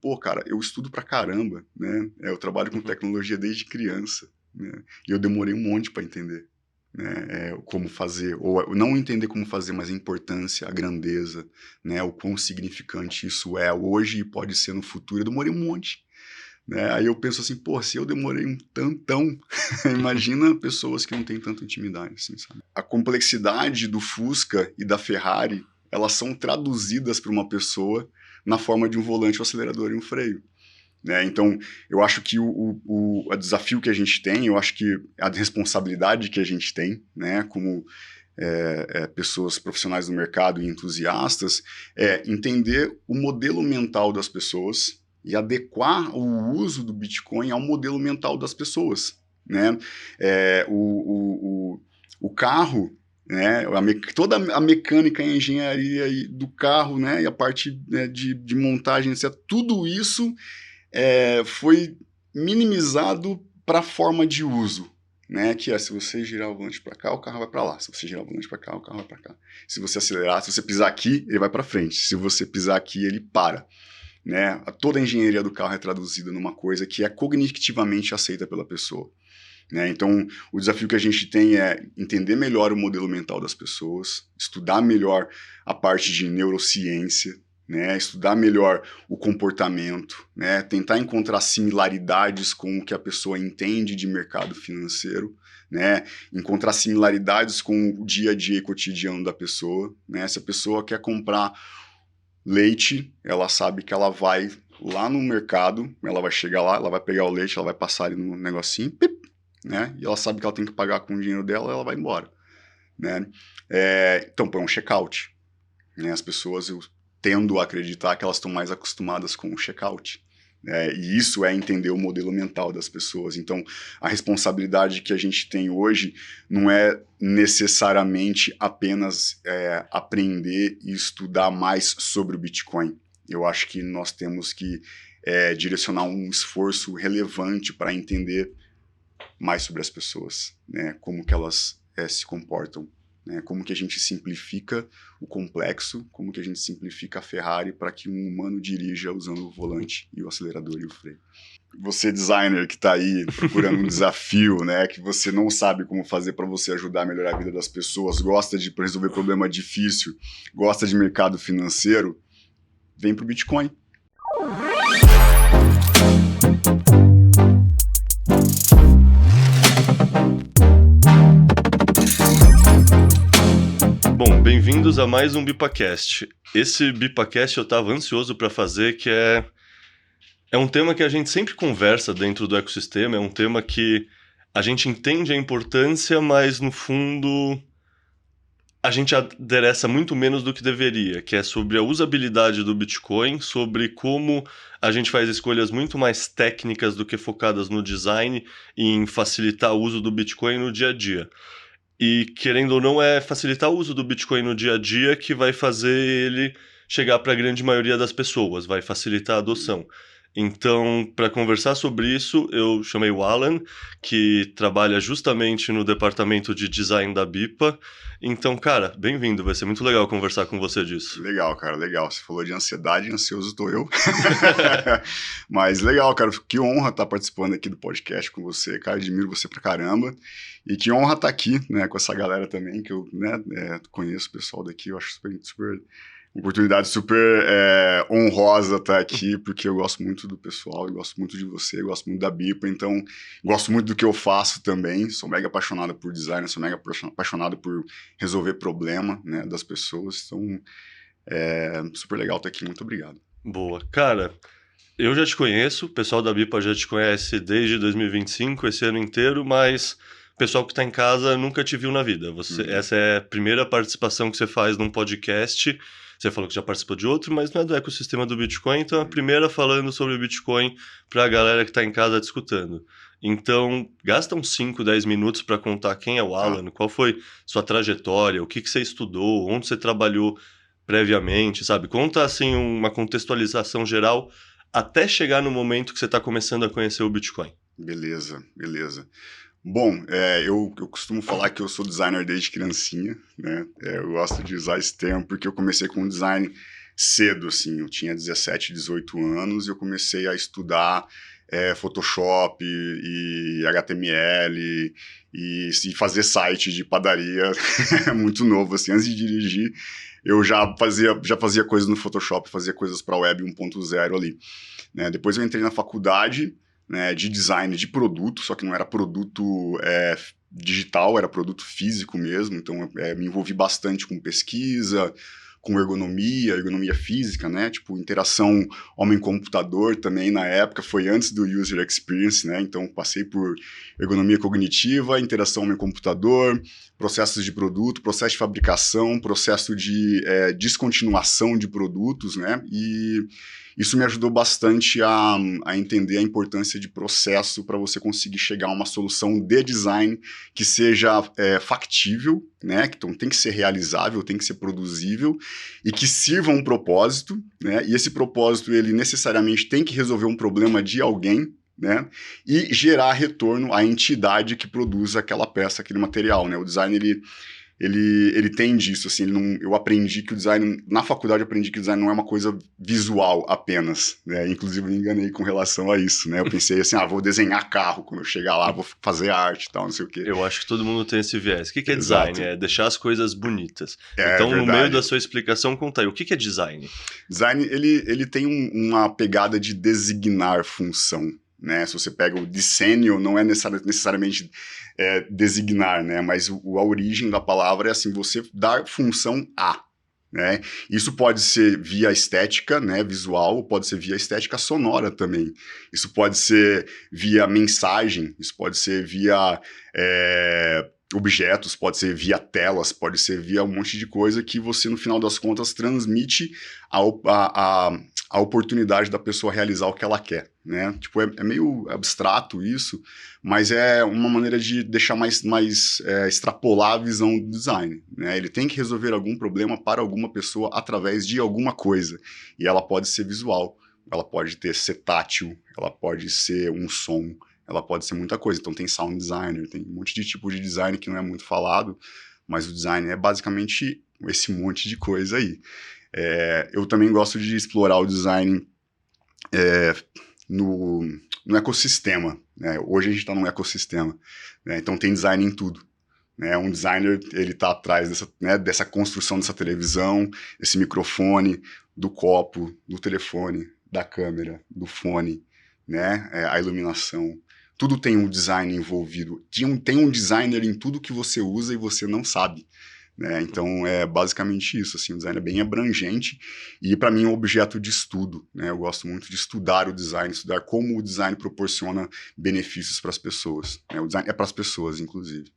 pô, cara, eu estudo pra caramba, né? Eu trabalho com tecnologia desde criança, né? E eu demorei um monte para entender, né? Como fazer, ou não entender como fazer, mas a importância, a grandeza, né? O quão significante isso é hoje e pode ser no futuro. Eu demorei um monte, né? Aí eu penso assim, pô, se eu demorei um tantão, imagina pessoas que não têm tanta intimidade, assim, sabe? A complexidade do Fusca e da Ferrari, elas são traduzidas para uma pessoa na forma de um volante, um acelerador e um freio, né? Então, eu acho que o desafio que a gente tem, eu acho que a responsabilidade que a gente tem, né, como pessoas profissionais do mercado e entusiastas, é entender o modelo mental das pessoas e adequar o uso do Bitcoin ao modelo mental das pessoas, né? O carro, né? Toda a mecânica e a engenharia do carro, né? E a parte, né, de montagem, etc., tudo isso foi minimizado para a forma de uso, né? Que é, se você girar o volante para cá, o carro vai para lá. Se você girar o volante para cá, o carro vai para cá. Se você acelerar, se você pisar aqui, ele vai para frente. Se você pisar aqui, ele para, né? Toda a engenharia do carro é traduzida numa coisa que é cognitivamente aceita pela pessoa, né? Então, o desafio que a gente tem é entender melhor o modelo mental das pessoas, estudar melhor a parte de neurociência, né? Estudar melhor o comportamento, né? Tentar encontrar similaridades com o que a pessoa entende de mercado financeiro, né? Encontrar similaridades com o dia a dia e cotidiano da pessoa, né? Se a pessoa quer comprar leite, ela sabe que ela vai lá no mercado, ela vai chegar lá, ela vai pegar o leite, ela vai passar ali no negocinho, pip, né? E ela sabe que ela tem que pagar com o dinheiro dela, ela vai embora, né? Então, põe um check-out, né? As pessoas, eu tendo a acreditar que elas estão mais acostumadas com o check-out, né? E isso é entender o modelo mental das pessoas. Então, a responsabilidade que a gente tem hoje não é necessariamente apenas aprender e estudar mais sobre o Bitcoin. Eu acho que nós temos que direcionar um esforço relevante para entender mais sobre as pessoas, né? Como que elas se comportam, né? Como que a gente simplifica o complexo, como que a gente simplifica a Ferrari para que um humano dirija usando o volante e o acelerador e o freio. Você, designer, que está aí procurando um desafio, né, que você não sabe como fazer para você ajudar a melhorar a vida das pessoas, gosta de resolver problema difícil, gosta de mercado financeiro, vem pro Bitcoin. Bom, bem-vindos a mais um BipaCast. Esse BipaCast eu estava ansioso para fazer, que é um tema que a gente sempre conversa dentro do ecossistema, é um tema que a gente entende a importância, mas no fundo a gente adereça muito menos do que deveria, que é sobre a usabilidade do Bitcoin, sobre como a gente faz escolhas muito mais técnicas do que focadas no design e em facilitar o uso do Bitcoin no dia a dia. E, querendo ou não, é facilitar o uso do Bitcoin no dia a dia que vai fazer ele chegar para a grande maioria das pessoas, vai facilitar a adoção. Então, para conversar sobre isso, eu chamei o Alan, que trabalha justamente no departamento de design da Bipa. Então, cara, bem-vindo, vai ser muito legal conversar com você disso. Legal, cara, legal. Você falou de ansiedade, ansioso tô eu. Mas legal, cara, que honra estar participando aqui do podcast com você, cara, admiro você pra caramba. E que honra estar aqui, né, com essa galera também, que eu, né, conheço o pessoal daqui, eu acho super oportunidade super honrosa estar aqui, porque eu gosto muito do pessoal, eu gosto muito de você, eu gosto muito da Bipa, então gosto muito do que eu faço também, sou mega apaixonado por design, sou mega apaixonado por resolver problema, né, das pessoas, então super legal estar aqui, muito obrigado. Boa. Cara, eu já te conheço, o pessoal da Bipa já te conhece desde 2025, esse ano inteiro, mas o pessoal que está em casa nunca te viu na vida. Essa é a primeira participação que você faz num podcast. Você falou que já participou de outro, mas não é do ecossistema do Bitcoin, então é a primeira falando sobre o Bitcoin para a galera que está em casa te escutando. Então, gasta uns 5, 10 minutos para contar quem é o Alan, qual foi sua trajetória, o que você estudou, onde você trabalhou previamente, sabe? Conta, assim, uma contextualização geral até chegar no momento que você está começando a conhecer o Bitcoin. Beleza. Bom, eu costumo falar que eu sou designer desde criancinha, né? Eu gosto de usar esse termo porque eu comecei com design cedo, assim, eu tinha 17, 18 anos e eu comecei a estudar Photoshop e HTML e fazer site de padaria muito novo, assim, antes de dirigir eu já fazia coisas no Photoshop, fazia coisas para web 1.0 ali, né? Depois eu entrei na faculdade, né, de design de produto, só que não era produto digital, era produto físico mesmo, então me envolvi bastante com pesquisa, com ergonomia física, né, tipo interação homem-computador também na época, foi antes do user experience, né, então passei por ergonomia cognitiva, interação homem-computador, processos de produto, processo de fabricação, processo de descontinuação de produtos, né, e isso me ajudou bastante a entender a importância de processo para você conseguir chegar a uma solução de design que seja factível, né? Então tem que ser realizável, tem que ser produzível e que sirva um propósito, né? E esse propósito ele necessariamente tem que resolver um problema de alguém, né? E gerar retorno à entidade que produz aquela peça, aquele material, né? O design ele tem disso, assim, eu aprendi que o design, na faculdade eu aprendi que o design não é uma coisa visual apenas, né, inclusive me enganei com relação a isso, né, eu pensei assim, vou desenhar carro quando eu chegar lá, vou fazer arte e tal, não sei o quê. Eu acho que todo mundo tem esse viés. O que é Exato. design? É deixar as coisas bonitas. É então, verdade. no meio da sua explicação, conta aí, o que é design? Design, ele tem uma pegada de designar função, né, se você pega o desenho, não é necessariamente designar, né, mas a origem da palavra é assim, você dar função a, né, isso pode ser via estética, né, visual, pode ser via estética sonora também, isso pode ser via mensagem, isso pode ser via objetos, pode ser via telas, pode ser via um monte de coisa que você, no final das contas, transmite a oportunidade da pessoa realizar o que ela quer, né? Tipo, é meio abstrato isso, mas é uma maneira de deixar mais extrapolar a visão do design, né? Ele tem que resolver algum problema para alguma pessoa através de alguma coisa, e ela pode ser visual, ela pode ser tátil, ela pode ser um som, ela pode ser muita coisa. Então tem sound designer, tem um monte de tipo de design que não é muito falado, mas o design é basicamente esse monte de coisa aí. Eu também gosto de explorar o design no ecossistema, né? Hoje a gente está num ecossistema, né? Então tem design em tudo, né? Um designer, ele está atrás dessa construção dessa televisão, esse microfone, do copo, do telefone, da câmera, do fone, né? A iluminação. Tudo tem um design envolvido. Tem um designer em tudo que você usa e você não sabe, né? Então é basicamente isso, assim, o design é bem abrangente e para mim é um objeto de estudo, né? Eu gosto muito de estudar o design, estudar como o design proporciona benefícios para as pessoas, né? O design é para as pessoas, inclusive.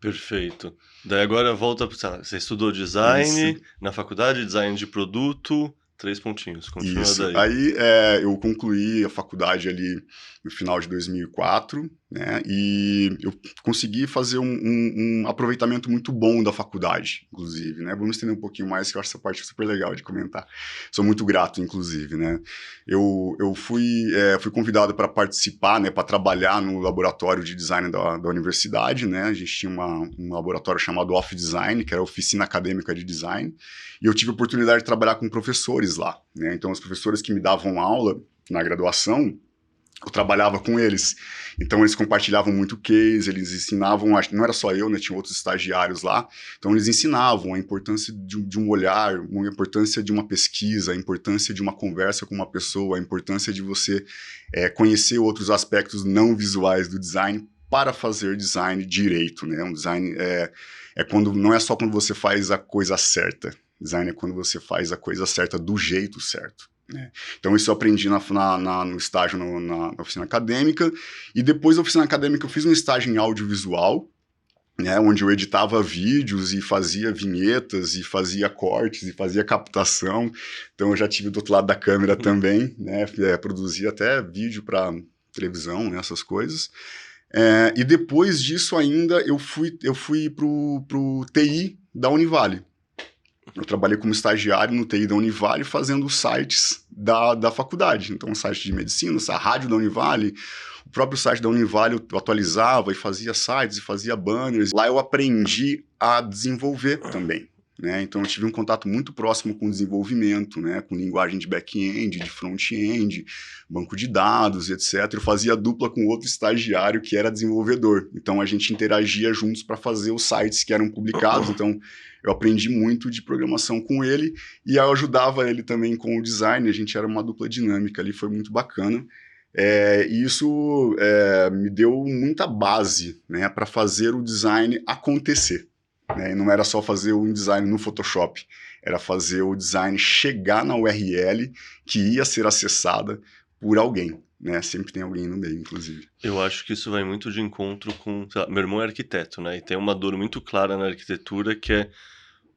Perfeito. Daí agora volta para você estudou design Isso. na faculdade, design de produto, 3 pontinhos, continua Isso. daí. Aí eu concluí a faculdade ali no final de 2004, né, e eu consegui fazer um aproveitamento muito bom da faculdade, inclusive, né, vamos entender um pouquinho mais, que eu acho essa parte super legal de comentar. Sou muito grato, inclusive, né. Eu fui convidado para participar, né, para trabalhar no laboratório de design da universidade, né, a gente tinha um laboratório chamado Off Design, que era a oficina acadêmica de design, e eu tive a oportunidade de trabalhar com professores lá, né, então os professores que me davam aula na graduação, eu trabalhava com eles, então eles compartilhavam muito case, eles ensinavam, não era só eu, né, tinha outros estagiários lá, então eles ensinavam a importância de um olhar, a importância de uma pesquisa, a importância de uma conversa com uma pessoa, a importância de você conhecer outros aspectos não visuais do design para fazer design direito, né, um design não é só quando você faz a coisa certa, design é quando você faz a coisa certa do jeito certo. Então isso eu aprendi no estágio na oficina acadêmica, e depois da oficina acadêmica eu fiz um estágio em audiovisual, né, onde eu editava vídeos e fazia vinhetas e fazia cortes e fazia captação, então eu já tive do outro lado da câmera também, né, produzia até vídeo para televisão, né, essas coisas. E depois disso ainda eu fui pro TI da Univale. Eu trabalhei como estagiário no TI da Univale fazendo sites da faculdade. Então, o site de medicina, a rádio da Univale, o próprio site da Univale eu atualizava e fazia sites e fazia banners. Lá eu aprendi a desenvolver também, né? Então eu tive um contato muito próximo com o desenvolvimento, né? Com linguagem de back-end, de front-end, banco de dados, etc. Eu fazia dupla com outro estagiário que era desenvolvedor. Então a gente interagia juntos para fazer os sites que eram publicados. Então eu aprendi muito de programação com ele e eu ajudava ele também com o design. A gente era uma dupla dinâmica ali, foi muito bacana. E isso me deu muita base, né, para fazer o design acontecer. Né? E não era só fazer um design no Photoshop, era fazer o design chegar na URL que ia ser acessada por alguém. Né? Sempre tem alguém no meio, inclusive. Eu acho que isso vai muito de encontro com... sei lá, meu irmão é arquiteto, né? E tem uma dor muito clara na arquitetura que é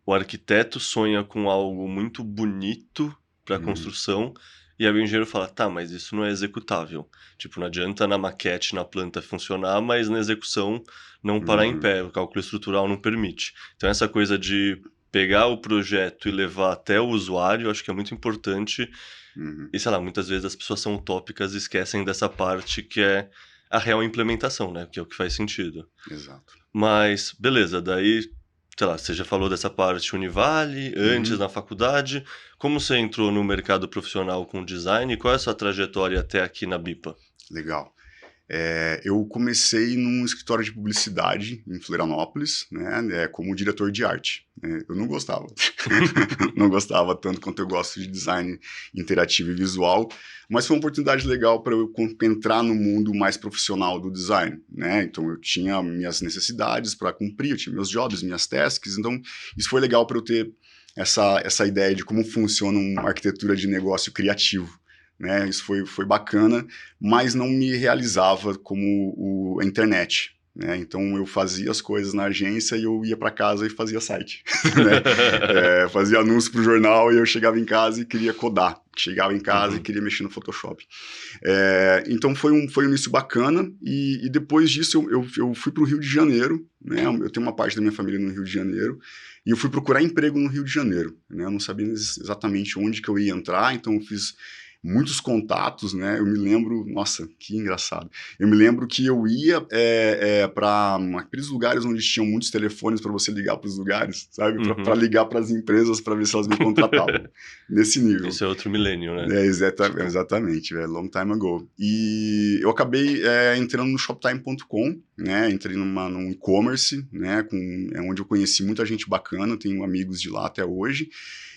o arquiteto sonha com algo muito bonito para construção e aí o engenheiro fala, tá, mas isso não é executável. Tipo, não adianta na maquete, na planta funcionar, mas na execução não parar em pé, o cálculo estrutural não permite. Então essa coisa de pegar o projeto e levar até o usuário, eu acho que é muito importante. E sei lá, muitas vezes as pessoas são utópicas e esquecem dessa parte que é a real implementação, né? Que é o que faz sentido. Exato. Mas, beleza, daí, sei lá, você já falou dessa parte Univale, antes na faculdade. Como você entrou no mercado profissional com design e qual é a sua trajetória até aqui na BIPA? Legal. Eu comecei num escritório de publicidade em Florianópolis, né, como diretor de arte. Né? Eu não gostava. Não gostava tanto quanto eu gosto de design interativo e visual, mas foi uma oportunidade legal para eu entrar no mundo mais profissional do design. Né? Então eu tinha minhas necessidades para cumprir, eu tinha meus jobs, minhas tasks, então isso foi legal para eu ter essa ideia de como funciona uma arquitetura de negócio criativo. Né, isso foi bacana, mas não me realizava como a internet. Né? Então eu fazia as coisas na agência e eu ia para casa e fazia site. Né? Fazia anúncio para o jornal e eu chegava em casa e queria codar. Chegava em casa e queria mexer no Photoshop. Então foi um início bacana e depois disso eu fui para o Rio de Janeiro. Né? Eu tenho uma parte da minha família no Rio de Janeiro. E eu fui procurar emprego no Rio de Janeiro. Né? Eu não sabia exatamente onde que eu ia entrar, então eu fiz muitos contatos, né? Eu me lembro, nossa, que engraçado. Eu me lembro que eu ia para aqueles lugares onde tinham muitos telefones para você ligar para os lugares, sabe? Para ligar para as empresas para ver se elas me contratavam. Nesse nível. Isso é outro milênio, né? Exatamente, long time ago. E eu acabei entrando no Shoptime.com, né? Entrei num e-commerce, né? Onde eu conheci muita gente bacana, tenho amigos de lá até hoje.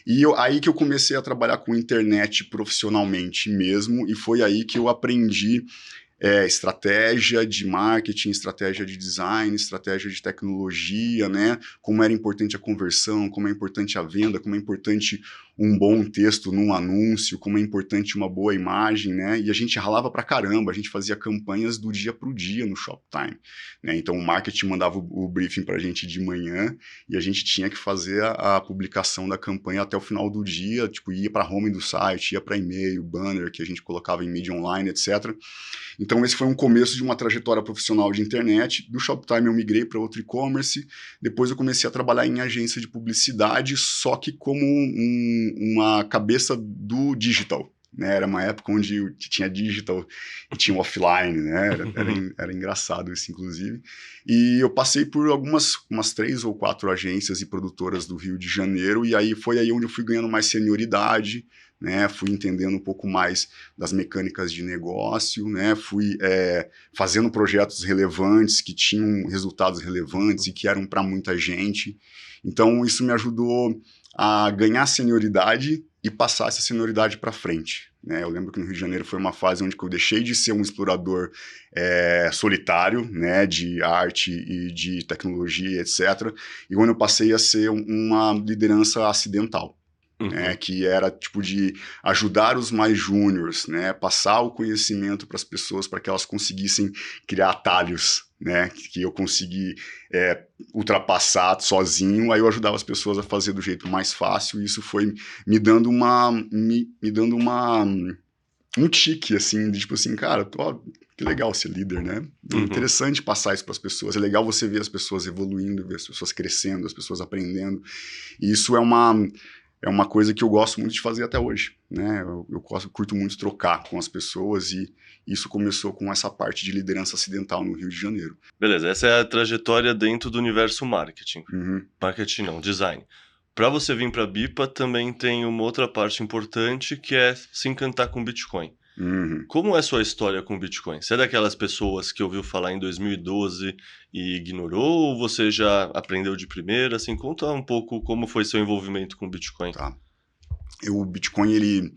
E aí que eu comecei a trabalhar com internet profissionalmente mesmo, e foi aí que eu aprendi estratégia de marketing, estratégia de design, estratégia de tecnologia, né? Como era importante a conversão, como é importante a venda, como é importante um bom texto num anúncio, como é importante uma boa imagem, né? E a gente ralava pra caramba, a gente fazia campanhas do dia pro dia no Shoptime, né? Então o marketing mandava o briefing pra gente de manhã e a gente tinha que fazer a publicação da campanha até o final do dia, tipo, ia pra home do site, ia pra e-mail, banner que a gente colocava em mídia online, etc. Então esse foi um começo de uma trajetória profissional de internet. Do Shoptime eu migrei para outro e-commerce, depois eu comecei a trabalhar em agência de publicidade, só que como uma cabeça do digital. Né? Era uma época onde tinha digital e tinha offline, né? Era engraçado isso, inclusive. E eu passei por umas 3 ou 4 agências e produtoras do Rio de Janeiro, e aí foi aí onde eu fui ganhando mais senioridade, né? Fui entendendo um pouco mais das mecânicas de negócio, né? Fui fazendo projetos relevantes, que tinham resultados relevantes e que eram para muita gente. Então isso me ajudou a ganhar senioridade e passar essa senioridade para frente. Né? Eu lembro que no Rio de Janeiro foi uma fase onde eu deixei de ser um explorador solitário, né, de arte e de tecnologia, etc. E quando eu passei a ser uma liderança acidental. Né, que era tipo de ajudar os mais júniores, né, passar o conhecimento para as pessoas para que elas conseguissem criar atalhos, né, que eu consegui ultrapassar sozinho. Aí eu ajudava as pessoas a fazer do jeito mais fácil, e isso foi me dando um tique, assim, de tipo assim, cara, que legal ser líder, né? É interessante passar isso para as pessoas, é legal você ver as pessoas evoluindo, ver as pessoas crescendo, as pessoas aprendendo, e isso é uma coisa que eu gosto muito de fazer até hoje, né? Eu curto muito trocar com as pessoas, e isso começou com essa parte de liderança acidental no Rio de Janeiro. Beleza, essa é a trajetória dentro do universo marketing. Marketing não, design. para você vir para a BIPA também tem uma outra parte importante que é se encantar com Bitcoin. Uhum. Como é a sua história com Bitcoin? Você é daquelas pessoas que ouviu falar em 2012 e ignorou, ou você já aprendeu de primeira? Assim, conta um pouco como foi seu envolvimento com Bitcoin. Tá. O Bitcoin,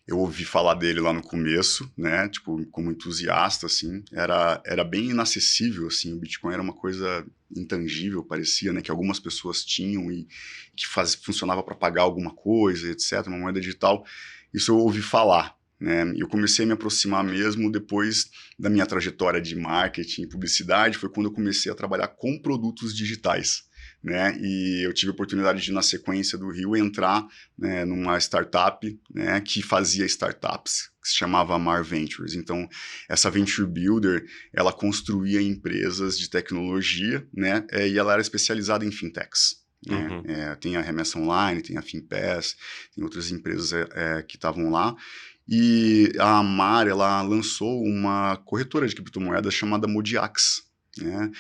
eu ouvi falar dele lá no começo, né? Tipo, como entusiasta, assim, era bem inacessível, assim. O Bitcoin era uma coisa intangível, parecia, né? Que algumas pessoas tinham e que funcionava para pagar alguma coisa, etc. Uma moeda digital. Isso eu ouvi falar, né? E eu comecei a me aproximar mesmo depois da minha trajetória de marketing e publicidade. Foi quando eu comecei a trabalhar com produtos digitais, né? E eu tive a oportunidade de, na sequência do Rio, entrar, né, numa startup, né, que fazia startups, que se chamava Mar Ventures. Então, essa Venture Builder, ela construía empresas de tecnologia, né, e ela era especializada em fintechs. Uhum. Tem a Remessa Online, tem a FinPass, tem outras empresas que estavam lá. E a Mar, ela lançou uma corretora de criptomoedas chamada Modiax, né?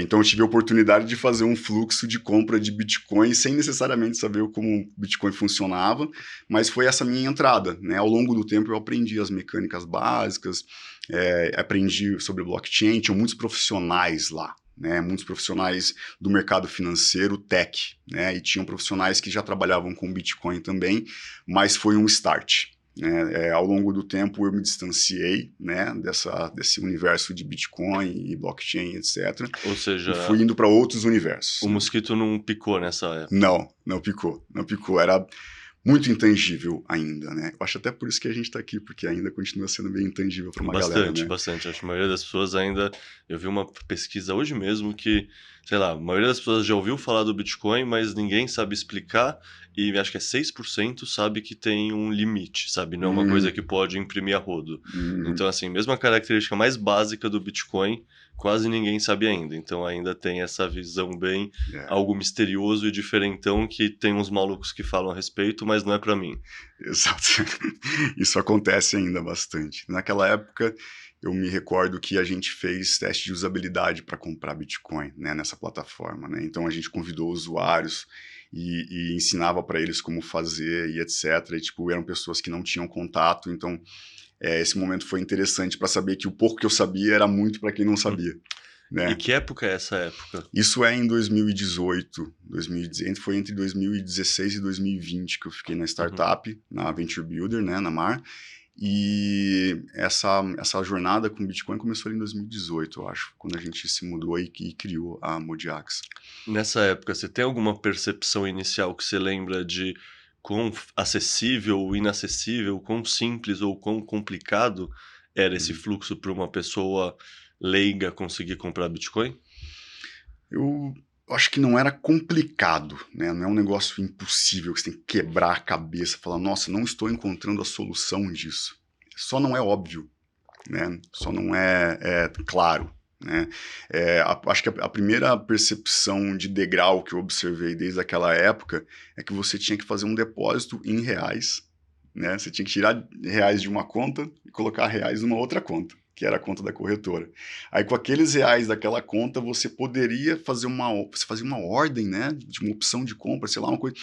Então eu tive a oportunidade de fazer um fluxo de compra de Bitcoin sem necessariamente saber como o Bitcoin funcionava, mas foi essa minha entrada, né? Ao longo do tempo eu aprendi as mecânicas básicas, aprendi sobre blockchain, tinha muitos profissionais lá, né? Muitos profissionais do mercado financeiro, tech, né? E tinham profissionais que já trabalhavam com Bitcoin também, mas foi um start. Ao longo do tempo eu me distanciei, né, desse universo de Bitcoin e blockchain, etc. Ou seja, E fui indo para outros universos. o mosquito não picou nessa época. Não picou. Era muito intangível ainda, né? Eu acho até por isso que a gente está aqui, porque ainda continua sendo bem intangível para uma galera, né? Bastante. Acho que a maioria das pessoas ainda... Eu vi uma pesquisa hoje mesmo que, sei lá, a maioria das pessoas já ouviu falar do Bitcoin, mas ninguém sabe explicar, e acho que é 6% sabe que tem um limite, sabe? Não é uma coisa que pode imprimir a rodo. Então, assim, mesmo a característica mais básica do Bitcoin, quase ninguém sabe ainda. Então, ainda tem essa visão bem algo misterioso e diferentão que tem uns malucos que falam a respeito, mas não é para mim. Exato. Isso acontece ainda bastante. Naquela época, eu me recordo que a gente fez teste de usabilidade para comprar Bitcoin, né, nessa plataforma, né? Então a gente convidou usuários e ensinava para eles como fazer e etc. E, tipo, eram pessoas que não tinham contato, então esse momento foi interessante para saber que o pouco que eu sabia era muito para quem não sabia. Né? E que época é essa época? Isso é em 2018, foi entre 2016 e 2020 que eu fiquei na startup, na Venture Builder, né, na Mar. E essa jornada com Bitcoin começou ali em 2018, eu acho, quando a gente se mudou e criou a Modiax. Nessa época, você tem alguma percepção inicial que você lembra de quão acessível ou inacessível, quão simples ou quão complicado era esse fluxo para uma pessoa leiga conseguir comprar Bitcoin? Eu acho que não era complicado, né? Não é um negócio impossível que você tem que quebrar a cabeça, falar, nossa, não estou encontrando a solução disso. Só não é óbvio, né? Só não é claro, né? Acho que a primeira percepção de degrau que eu observei desde aquela época é que você tinha que fazer um depósito em reais, né? Você tinha que tirar reais de uma conta e colocar reais numa outra conta, que era a conta da corretora. Aí com aqueles reais daquela conta você poderia fazer uma ordem, né, de uma opção de compra, sei lá, uma coisa,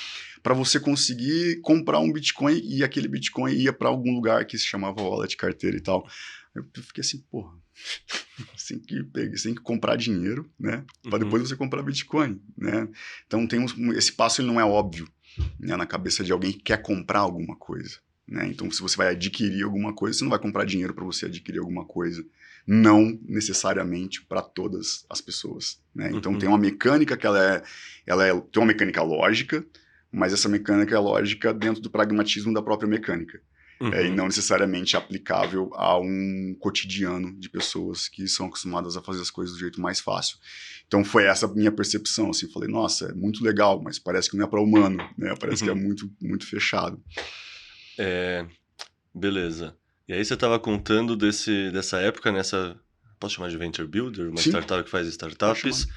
para você conseguir comprar um Bitcoin e aquele Bitcoin ia para algum lugar que se chamava wallet, carteira e tal. Eu fiquei assim, porra, você tem que comprar dinheiro, né, para depois você comprar Bitcoin, né. Então esse passo ele não é óbvio, né, na cabeça de alguém que quer comprar alguma coisa. Né? Então, se você vai adquirir alguma coisa, você não vai comprar dinheiro para você adquirir alguma coisa. Não necessariamente para todas as pessoas. Né? Então, tem uma mecânica que tem uma mecânica lógica, mas essa mecânica é lógica dentro do pragmatismo da própria mecânica. E não necessariamente aplicável a um cotidiano de pessoas que são acostumadas a fazer as coisas do jeito mais fácil. Então foi essa minha percepção, assim, falei, nossa, é muito legal, mas parece que não é para humano, né? Parece que é muito, muito fechado. Beleza. E aí você estava contando dessa época, posso chamar de Venture Builder? Uma startup que faz startups.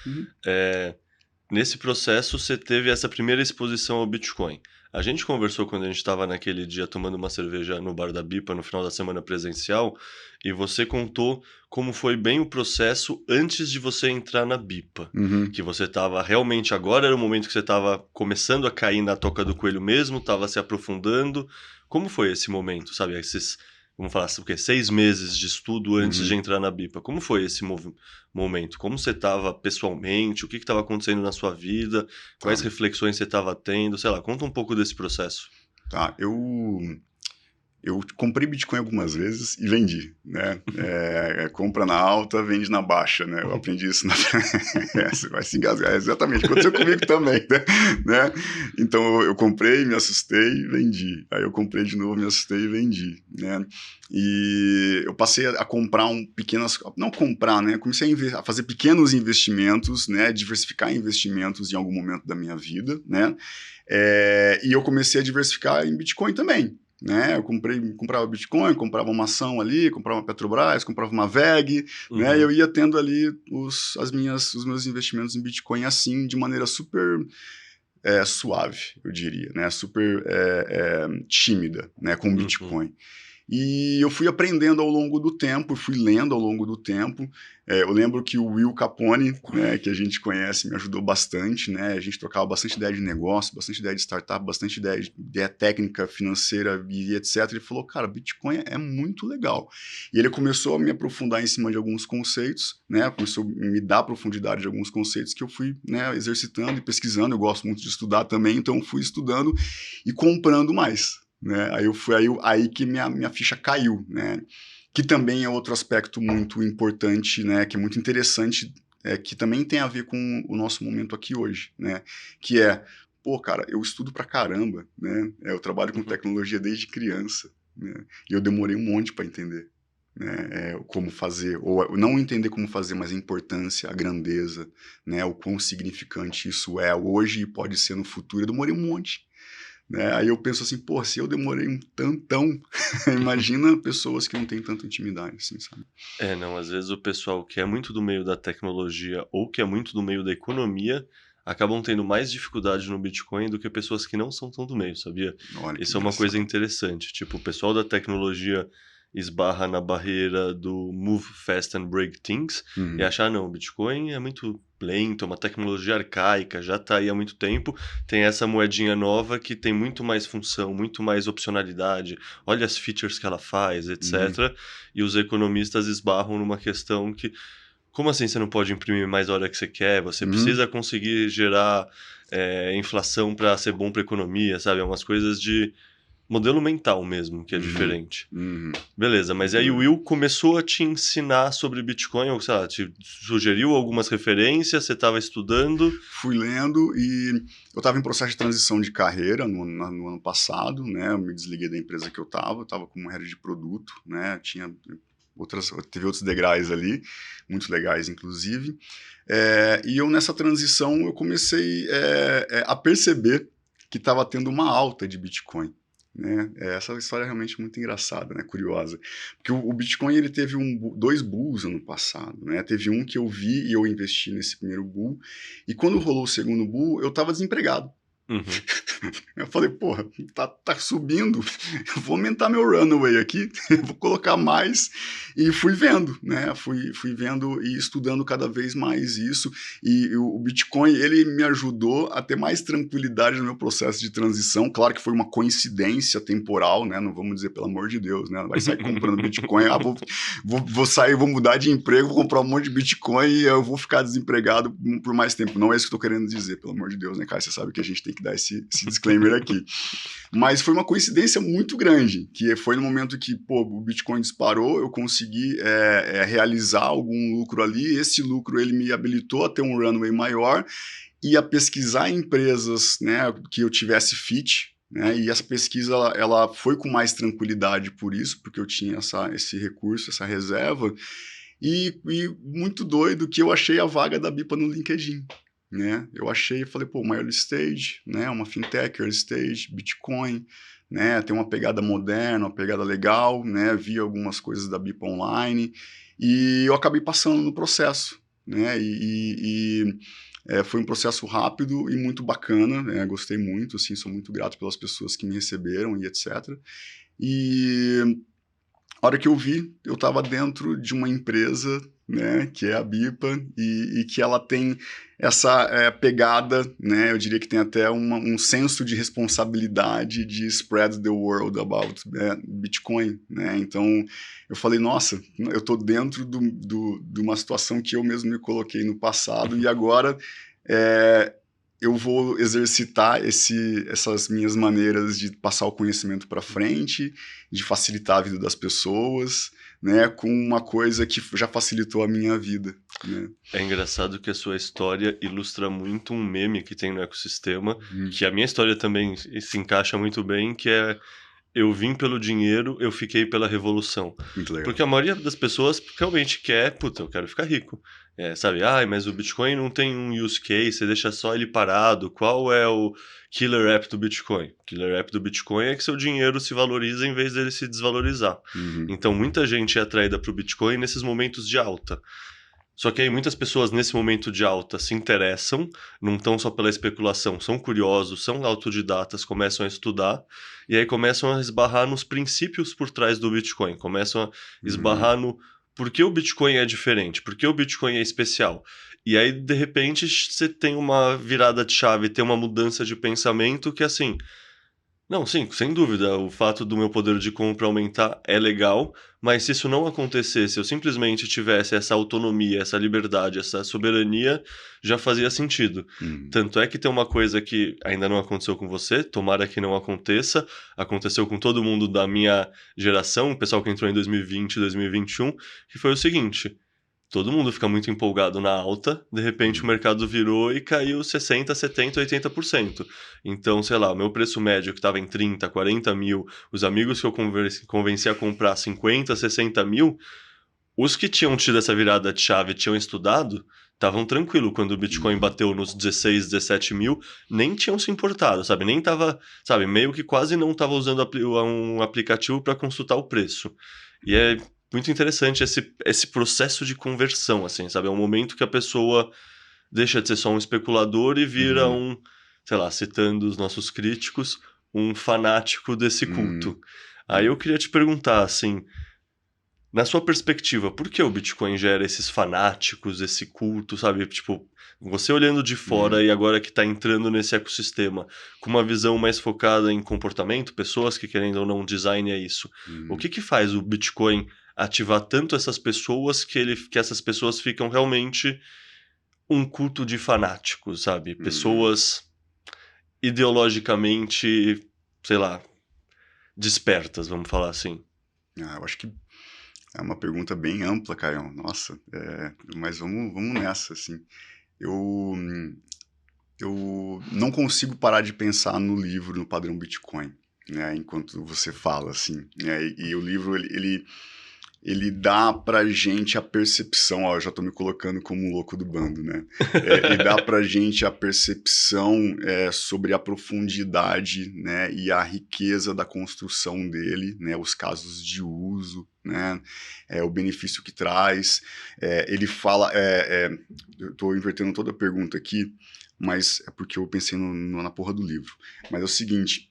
Nesse processo você teve essa primeira exposição ao Bitcoin. A gente conversou quando a gente estava naquele dia tomando uma cerveja no bar da Bipa no final da semana presencial, e você contou como foi bem o processo antes de você entrar na Bipa. Uhum. Que você estava realmente agora era o momento que você estava começando a cair na toca do coelho mesmo, estava se aprofundando. Como foi esse momento, sabe? Esses, vamos falar assim, o quê? 6 meses de estudo antes de Uhum. entrar na Bipa. Como foi esse momento? Como você estava pessoalmente? O que estava acontecendo na sua vida? Tá, Quais reflexões você estava tendo? Sei lá, conta um pouco desse processo. tá. Eu comprei Bitcoin algumas vezes e vendi, né? Compra na alta, vende na baixa, né? Eu aprendi isso na... Você vai se engasgar. Exatamente, aconteceu comigo também, né? Então eu comprei, me assustei e vendi. Aí eu comprei de novo, me assustei e vendi, né? E eu passei a comprar pequenas... Não comprar, né? Comecei a fazer pequenos investimentos, né? Diversificar investimentos em algum momento da minha vida, né? E eu comecei a diversificar em Bitcoin também, né? Eu comprava Bitcoin, comprava uma ação ali, comprava uma Petrobras, comprava uma VEG, né? E eu Uhum, ia tendo ali os meus investimentos em Bitcoin assim, de maneira super suave, eu diria, né? Super tímida, né? Com uhum. Bitcoin. E eu fui aprendendo ao longo do tempo, fui lendo ao longo do tempo. Eu lembro que o Will Capone, né, que a gente conhece, me ajudou bastante, né? A gente trocava bastante ideia de negócio, bastante ideia de startup, bastante ideia técnica, financeira e etc. Ele falou, cara, Bitcoin é muito legal. E ele começou a me aprofundar em cima de alguns conceitos, né? Começou a me dar profundidade de alguns conceitos que eu fui, né, exercitando e pesquisando. Eu gosto muito de estudar também, então fui estudando e comprando mais, né? Aí que minha ficha caiu, né? Que também é outro aspecto muito importante, né? Que é muito interessante, que também tem a ver com o nosso momento aqui hoje, né? Que é, pô, cara, eu estudo pra caramba, né? Eu trabalho com Uhum. tecnologia desde criança, né? E eu demorei um monte para entender, né? Como fazer, ou não entender como fazer, mas a importância, a grandeza, né? O quão significante isso é hoje e pode ser no futuro. Eu demorei um monte, né? Aí eu penso assim, pô, se eu demorei um tantão, imagina pessoas que não têm tanta intimidade, assim, sabe? É, não, às vezes o pessoal que é muito do meio da tecnologia ou que é muito do meio da economia acabam tendo mais dificuldade no Bitcoin do que pessoas que não são tão do meio, sabia? Olha que Isso é uma coisa engraçado. interessante. Tipo, o pessoal da tecnologia esbarra na barreira do move fast and break things e Uhum, achar, não, o Bitcoin é muito lento, é uma tecnologia arcaica, já tá aí há muito tempo, tem essa moedinha nova que tem muito mais função, muito mais opcionalidade, olha as features que ela faz, uhum, etc. E os economistas esbarram numa questão que, como assim você não pode imprimir mais a hora que você quer? Você uhum, precisa conseguir gerar inflação para ser bom para a economia, sabe? É umas coisas de modelo mental mesmo que é uhum, diferente. uhum, Beleza, sem mas aí o dúvida. Will começou a te ensinar sobre Bitcoin, ou sei lá, te sugeriu algumas referências, você estava estudando. Fui lendo e eu estava em processo de transição de carreira no ano passado, né? Eu me desliguei da empresa que eu estava como head de produto, né? Teve outros degraus ali, muito legais, inclusive. E eu, nessa transição, eu comecei a perceber que estava tendo uma alta de Bitcoin, né? Essa história é realmente muito engraçada, né? Curiosa. Porque o Bitcoin ele teve dois bulls ano passado, né? Teve um que eu vi e eu investi nesse primeiro bull, e quando rolou o segundo bull, eu estava desempregado. Uhum. Eu falei, porra, tá subindo, eu vou aumentar meu runway aqui, eu vou colocar mais, e fui vendo, né? Fui vendo e estudando cada vez mais isso, e o Bitcoin, ele me ajudou a ter mais tranquilidade no meu processo de transição. Claro que foi uma coincidência temporal, né? Não vamos dizer, pelo amor de Deus, né? Vai sair comprando Bitcoin, vou sair, vou mudar de emprego, vou comprar um monte de Bitcoin e eu vou ficar desempregado por mais tempo. Não é isso que eu tô querendo dizer, pelo amor de Deus, né, cara? Você sabe que a gente tem que dar esse disclaimer aqui. Mas foi uma coincidência muito grande, que foi no momento que, pô, o Bitcoin disparou, eu consegui realizar algum lucro ali, esse lucro ele me habilitou a ter um runway maior e a pesquisar empresas, né, que eu tivesse fit, né, e essa pesquisa ela foi com mais tranquilidade por isso, porque eu tinha esse recurso, essa reserva, e muito doido que eu achei a vaga da Bipa no LinkedIn, né? Eu achei e falei, pô, uma early stage, né? Uma fintech early stage, Bitcoin, né? Tem uma pegada moderna, uma pegada legal, né? Vi algumas coisas da Bipa online e eu acabei passando no processo, né? Foi um processo rápido e muito bacana, gostei muito, assim, sou muito grato pelas pessoas que me receberam e etc. E a hora que eu vi, eu estava dentro de uma empresa, né, que é a Bipa, e que ela tem essa pegada, né, eu diria que tem até um senso de responsabilidade de spread the word about Bitcoin, né, então eu falei, nossa, eu estou dentro de uma situação que eu mesmo me coloquei no passado, e agora eu vou exercitar essas minhas maneiras de passar o conhecimento para frente, de facilitar a vida das pessoas, né, com uma coisa que já facilitou a minha vida, né? É engraçado que a sua história ilustra muito um meme que tem no ecossistema, que a minha história também se encaixa muito bem, que é eu vim pelo dinheiro, eu fiquei pela revolução. Muito legal. Porque a maioria das pessoas realmente quer, puta, eu quero ficar rico. Sabe, mas o Bitcoin não tem um use case, você deixa só ele parado. Qual é o killer app do Bitcoin? O killer app do Bitcoin é que seu dinheiro se valoriza em vez dele se desvalorizar. Então muita gente é atraída para o Bitcoin nesses momentos de alta. Só que aí muitas pessoas nesse momento de alta se interessam, não estão só pela especulação, são curiosos, são autodidatas, começam a estudar e aí começam a esbarrar nos princípios por trás do Bitcoin, começam a esbarrar no por que o Bitcoin é diferente, por que o Bitcoin é especial. E aí, de repente, você tem uma virada de chave, tem uma mudança de pensamento que, assim, não, sim, sem dúvida, o fato do meu poder de compra aumentar é legal, mas se isso não acontecesse, eu simplesmente tivesse essa autonomia, essa liberdade, essa soberania, já fazia sentido. Tanto é que tem uma coisa que ainda não aconteceu com você, tomara que não aconteça, aconteceu com todo mundo da minha geração, o pessoal que entrou em 2020, 2021, que foi o seguinte: todo mundo fica muito empolgado na alta, de repente o mercado virou e caiu 60%, 70%, 80%. Então, sei lá, o meu preço médio que estava em 30, 40 mil, os amigos que eu convenci a comprar 50, 60 mil, os que tinham tido essa virada de chave, tinham estudado, estavam tranquilo quando o Bitcoin bateu nos 16, 17 mil, nem tinham se importado, sabe? Nem tava, sabe, meio que quase não tava usando um aplicativo para consultar o preço. E é muito interessante esse processo de conversão, assim, sabe? É um momento que a pessoa deixa de ser só um especulador e vira sei lá, citando os nossos críticos, um fanático desse culto. Aí eu queria te perguntar, assim, na sua perspectiva, por que o Bitcoin gera esses fanáticos, esse culto, sabe? Tipo, você olhando de fora e agora que está entrando nesse ecossistema, com uma visão mais focada em comportamento, pessoas que querendo ou não design é isso. O que faz o Bitcoin ativar tanto essas pessoas que essas pessoas ficam realmente um culto de fanáticos, sabe? Pessoas ideologicamente, sei lá, despertas, vamos falar assim. Eu acho que é uma pergunta bem ampla, Caio. Nossa, mas vamos nessa, assim. Eu não consigo parar de pensar no livro, no padrão Bitcoin, né, enquanto você fala, assim, né, e o livro, ele dá pra gente a percepção, ó, eu já tô me colocando como um louco do bando, né, ele dá pra gente a percepção sobre a profundidade, né, e a riqueza da construção dele, né, os casos de uso, né, o benefício que traz, ele fala, eu tô invertendo toda a pergunta aqui, mas é porque eu pensei na porra do livro, mas é o seguinte,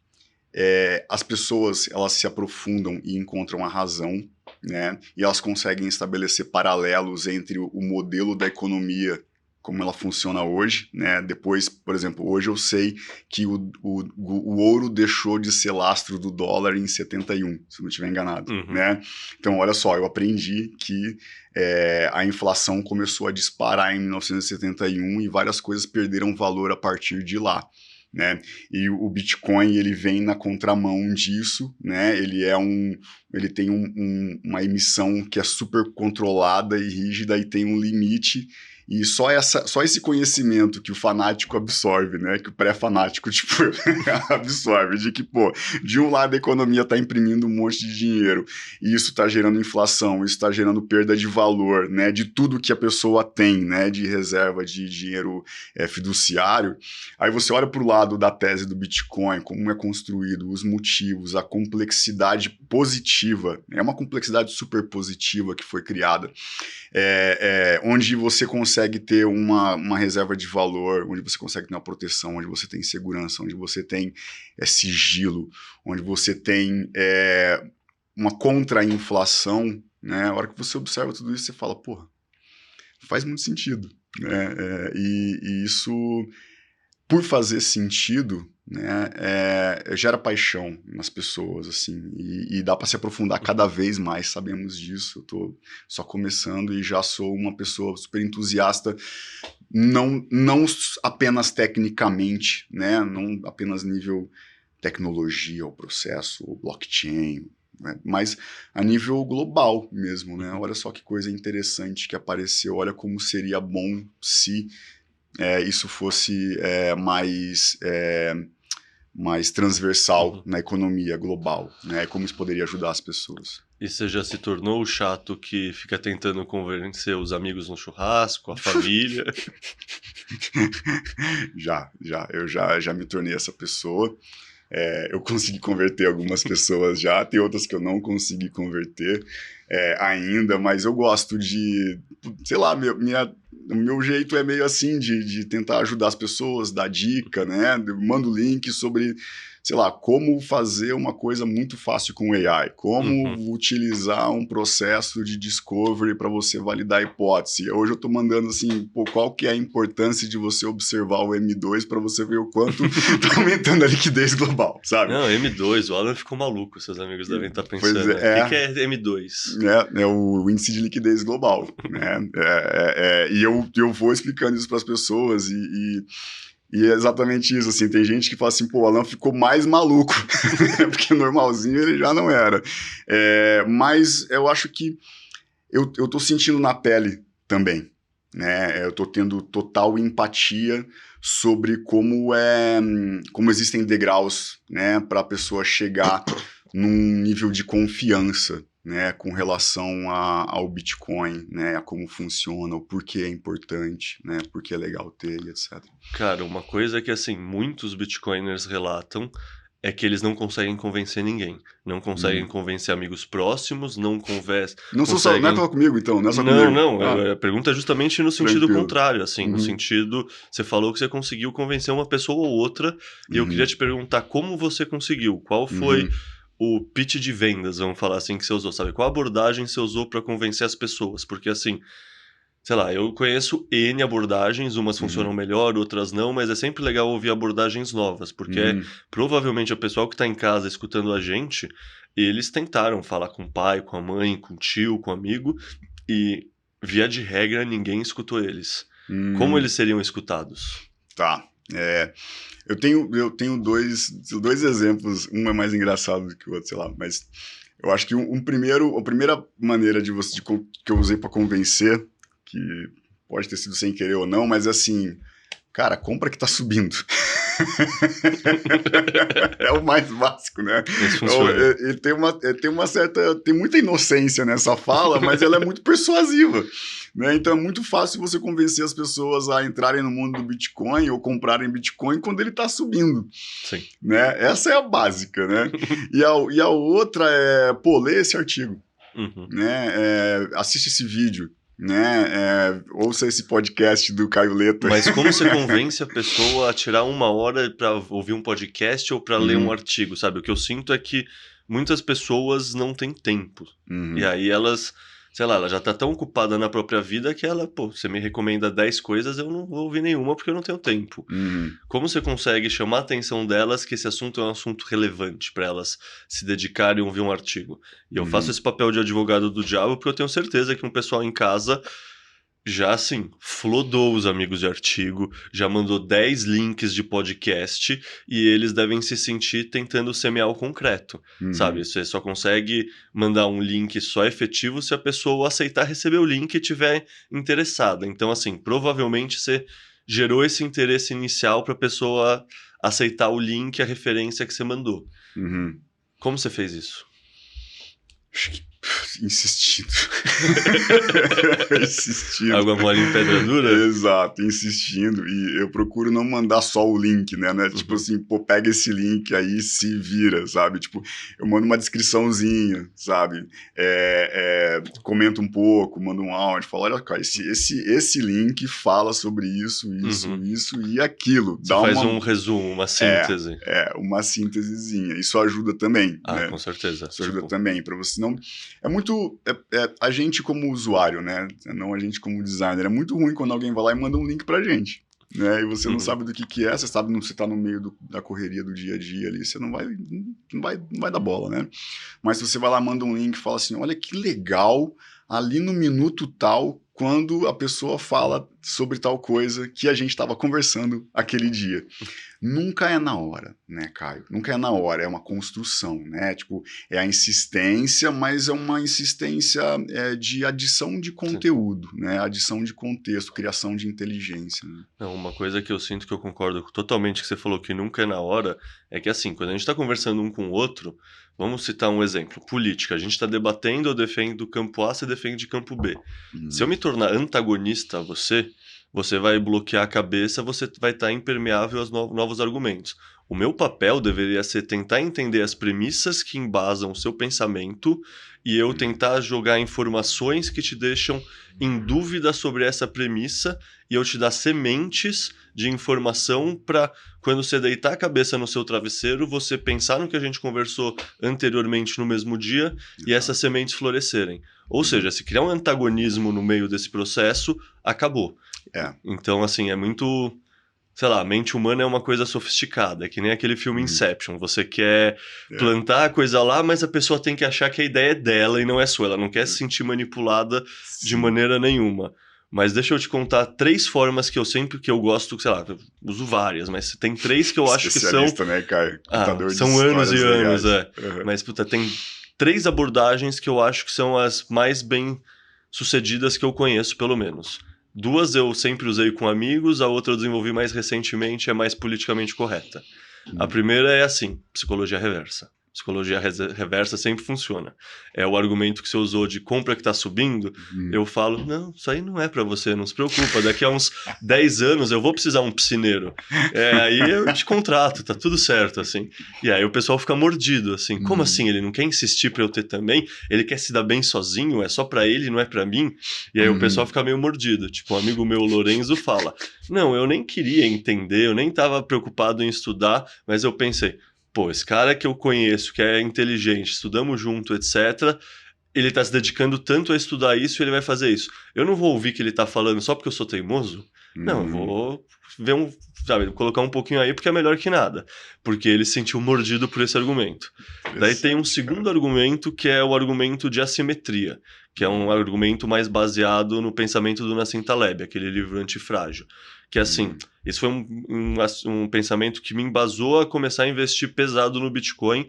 as pessoas, elas se aprofundam e encontram a razão, né? E elas conseguem estabelecer paralelos entre o modelo da economia, como ela funciona hoje, né? Depois, por exemplo, hoje eu sei que o ouro deixou de ser lastro do dólar em 71, se eu não estiver enganado, né? Então, olha só, eu aprendi que a inflação começou a disparar em 1971 e várias coisas perderam valor a partir de lá. Né? E o Bitcoin, ele vem na contramão disso, né? Ele tem uma emissão que é super controlada e rígida e tem um limite, e só esse conhecimento que o fanático absorve, né? Que o pré-fanático, tipo, absorve, de que, pô, de um lado a economia está imprimindo um monte de dinheiro, e isso está gerando inflação, isso está gerando perda de valor, né? De tudo que a pessoa tem, né? De reserva de dinheiro fiduciário. Aí você olha para o lado da tese do Bitcoin, como é construído, os motivos, a complexidade positiva positiva, é uma complexidade super positiva que foi criada, onde você consegue ter uma reserva de valor, onde você consegue ter uma proteção, onde você tem segurança, onde você tem sigilo, onde você tem uma contra-inflação, né? A hora que você observa tudo isso, você fala, porra, faz muito sentido, né? E isso, por fazer sentido, né, gera paixão nas pessoas, assim, e dá para se aprofundar cada vez mais, sabemos disso. Eu tô só começando e já sou uma pessoa super entusiasta, não apenas tecnicamente, né, não apenas nível tecnologia, o processo, o blockchain, né, mas a nível global mesmo, né? Olha só que coisa interessante que apareceu, olha como seria bom se isso fosse mais transversal na economia global, né? Como isso poderia ajudar as pessoas. E você já se tornou o chato que fica tentando convencer os amigos no churrasco, a família? Eu já me tornei essa pessoa. Eu consegui converter algumas pessoas já, tem outras que eu não consegui converter ainda, mas eu gosto de, sei lá, o meu jeito é meio assim de tentar ajudar as pessoas, dar dica, né? Eu mando link sobre, sei lá, como fazer uma coisa muito fácil com AI, como utilizar um processo de discovery para você validar a hipótese. Hoje eu tô mandando assim, pô, qual que é a importância de você observar o M2 para você ver o quanto tá aumentando a liquidez global, sabe? Não, M2, o Alan ficou maluco, seus amigos devem estar pensando. Pois O que é M2? É o índice de liquidez global, né? E eu vou explicando isso para as pessoas e é exatamente isso, assim, tem gente que fala assim, pô, o Alan ficou mais maluco, porque normalzinho ele já não era. Mas eu acho que eu tô sentindo na pele também, né? Eu tô tendo total empatia sobre como existem degraus, né, para a pessoa chegar num nível de confiança, né, com relação ao Bitcoin, né, a como funciona, o porquê é importante, né, porque é legal ter e etc. Cara, uma coisa que, assim, muitos bitcoiners relatam é que eles não conseguem convencer ninguém. Não conseguem convencer amigos próximos, não conseguem... Não é só comigo, então, não é só Não, comigo. não, a pergunta é justamente no sentido Tranquilo. contrário, assim, no sentido... Você falou que você conseguiu convencer uma pessoa ou outra, e eu queria te perguntar como você conseguiu, qual foi o pitch de vendas, vamos falar assim, que você usou, sabe? Qual abordagem você usou para convencer as pessoas? Porque, assim, sei lá, eu conheço N abordagens, umas funcionam melhor, outras não, mas é sempre legal ouvir abordagens novas, porque provavelmente o pessoal que tá em casa escutando a gente, eles tentaram falar com o pai, com a mãe, com o tio, com o amigo, e via de regra ninguém escutou eles. Como eles seriam escutados? Tá. Eu tenho dois exemplos, um é mais engraçado do que o outro, sei lá, mas eu acho que a primeira maneira que eu usei para convencer, que pode ter sido sem querer ou não, mas é assim, cara, compra que tá subindo. É o mais básico, né? Isso funciona. Tem muita inocência nessa fala, mas ela é muito persuasiva, né? Então é muito fácil você convencer as pessoas a entrarem no mundo do Bitcoin ou comprarem Bitcoin quando ele está subindo. Sim. Né? Essa é a básica, né? E a outra é, pô, lê esse artigo, né? Assiste esse vídeo, né? Ouça esse podcast do Caio Leto. Mas como você convence a pessoa a tirar uma hora para ouvir um podcast ou para ler um artigo, sabe? O que eu sinto é que muitas pessoas não têm tempo. E aí elas, sei lá, ela já tá tão ocupada na própria vida que ela, pô, você me recomenda 10 coisas, eu não vou ouvir nenhuma porque eu não tenho tempo. Como você consegue chamar a atenção delas que esse assunto é um assunto relevante para elas se dedicarem a ouvir um artigo? E eu faço esse papel de advogado do diabo porque eu tenho certeza que um pessoal em casa já, assim, flodou os amigos de artigo, já mandou 10 links de podcast e eles devem se sentir tentando semear o concreto, sabe? Você só consegue mandar um link só efetivo se a pessoa aceitar receber o link e estiver interessada. Então, assim, provavelmente você gerou esse interesse inicial para a pessoa aceitar o link, a referência que você mandou. Como você fez isso? Insistindo. Insistindo. Água mole em pedra dura? Exato, insistindo. E eu procuro não mandar só o link, né? Tipo assim, pô, pega esse link aí e se vira, sabe? Tipo, eu mando uma descriçãozinha, sabe? Comento um pouco, mando um áudio, falo, olha, cara, esse link fala sobre isso, isso e aquilo. Você faz um resumo, uma síntese. Uma síntesezinha. Isso ajuda também, né? Com certeza. Isso ajuda também, pra você não... É muito... a gente como usuário, né? Não a gente como designer. É muito ruim quando alguém vai lá e manda um link pra gente, né? E você não sabe do que é, você sabe que você tá no meio da correria do dia a dia ali, você não vai dar bola, né? Mas se você vai lá, manda um link e fala assim, olha que legal, ali no minuto tal, quando a pessoa fala sobre tal coisa que a gente estava conversando aquele dia. Nunca é na hora, né, Caio? Nunca é na hora, é uma construção, né? Tipo, é a insistência, mas é uma insistência de adição de conteúdo, né? Adição de contexto, criação de inteligência. Né? Não, uma coisa que eu sinto que eu concordo totalmente que você falou que nunca é na hora, é que assim, quando a gente está conversando um com o outro, vamos citar um exemplo, política, a gente está debatendo, eu defendo campo A, você defende campo B. Se eu me tornar antagonista a você vai bloquear a cabeça, você vai estar impermeável aos novos argumentos. O meu papel deveria ser tentar entender as premissas que embasam o seu pensamento e eu tentar jogar informações que te deixam em dúvida sobre essa premissa e eu te dar sementes de informação para quando você deitar a cabeça no seu travesseiro, você pensar no que a gente conversou anteriormente no mesmo dia e essas sementes florescerem. Ou seja, se criar um antagonismo no meio desse processo, acabou. Então, assim, é muito... Sei lá, a mente humana é uma coisa sofisticada, é que nem aquele filme Inception. Você quer plantar a coisa lá, mas a pessoa tem que achar que a ideia é dela e não é sua. Ela não quer se sentir manipulada de maneira nenhuma. Mas deixa eu te contar 3 formas que eu gosto, sei lá, eu uso várias, mas tem 3 que eu acho que são... né, Caio? São anos e anos, Mas, puta, tem 3 abordagens que eu acho que são as mais bem sucedidas que eu conheço, pelo menos. 2 eu sempre usei com amigos, a outra eu desenvolvi mais recentemente, é mais politicamente correta. A primeira é assim, psicologia reversa. Psicologia reversa sempre funciona. É o argumento que você usou de compra que está subindo, eu falo, não, isso aí não é para você, não se preocupa, daqui a uns 10 anos eu vou precisar um piscineiro. Aí eu te contrato, tá tudo certo, assim. E aí o pessoal fica mordido, assim, como assim? Ele não quer insistir para eu ter também? Ele quer se dar bem sozinho? É só para ele, não é para mim? E aí o pessoal fica meio mordido. Tipo, um amigo meu, Lorenzo, fala, não, eu nem queria entender, eu nem estava preocupado em estudar, mas eu pensei, pô, esse cara que eu conheço, que é inteligente, estudamos junto, etc., ele tá se dedicando tanto a estudar isso e ele vai fazer isso. Eu não vou ouvir que ele tá falando só porque eu sou teimoso? Não, eu vou ver colocar um pouquinho aí porque é melhor que nada. Porque ele se sentiu mordido por esse argumento. Daí tem um segundo argumento que é o argumento de assimetria, que é um argumento mais baseado no pensamento do Nassim Taleb, aquele livro Antifrágil. Que assim, esse foi um pensamento que me embasou a começar a investir pesado no Bitcoin.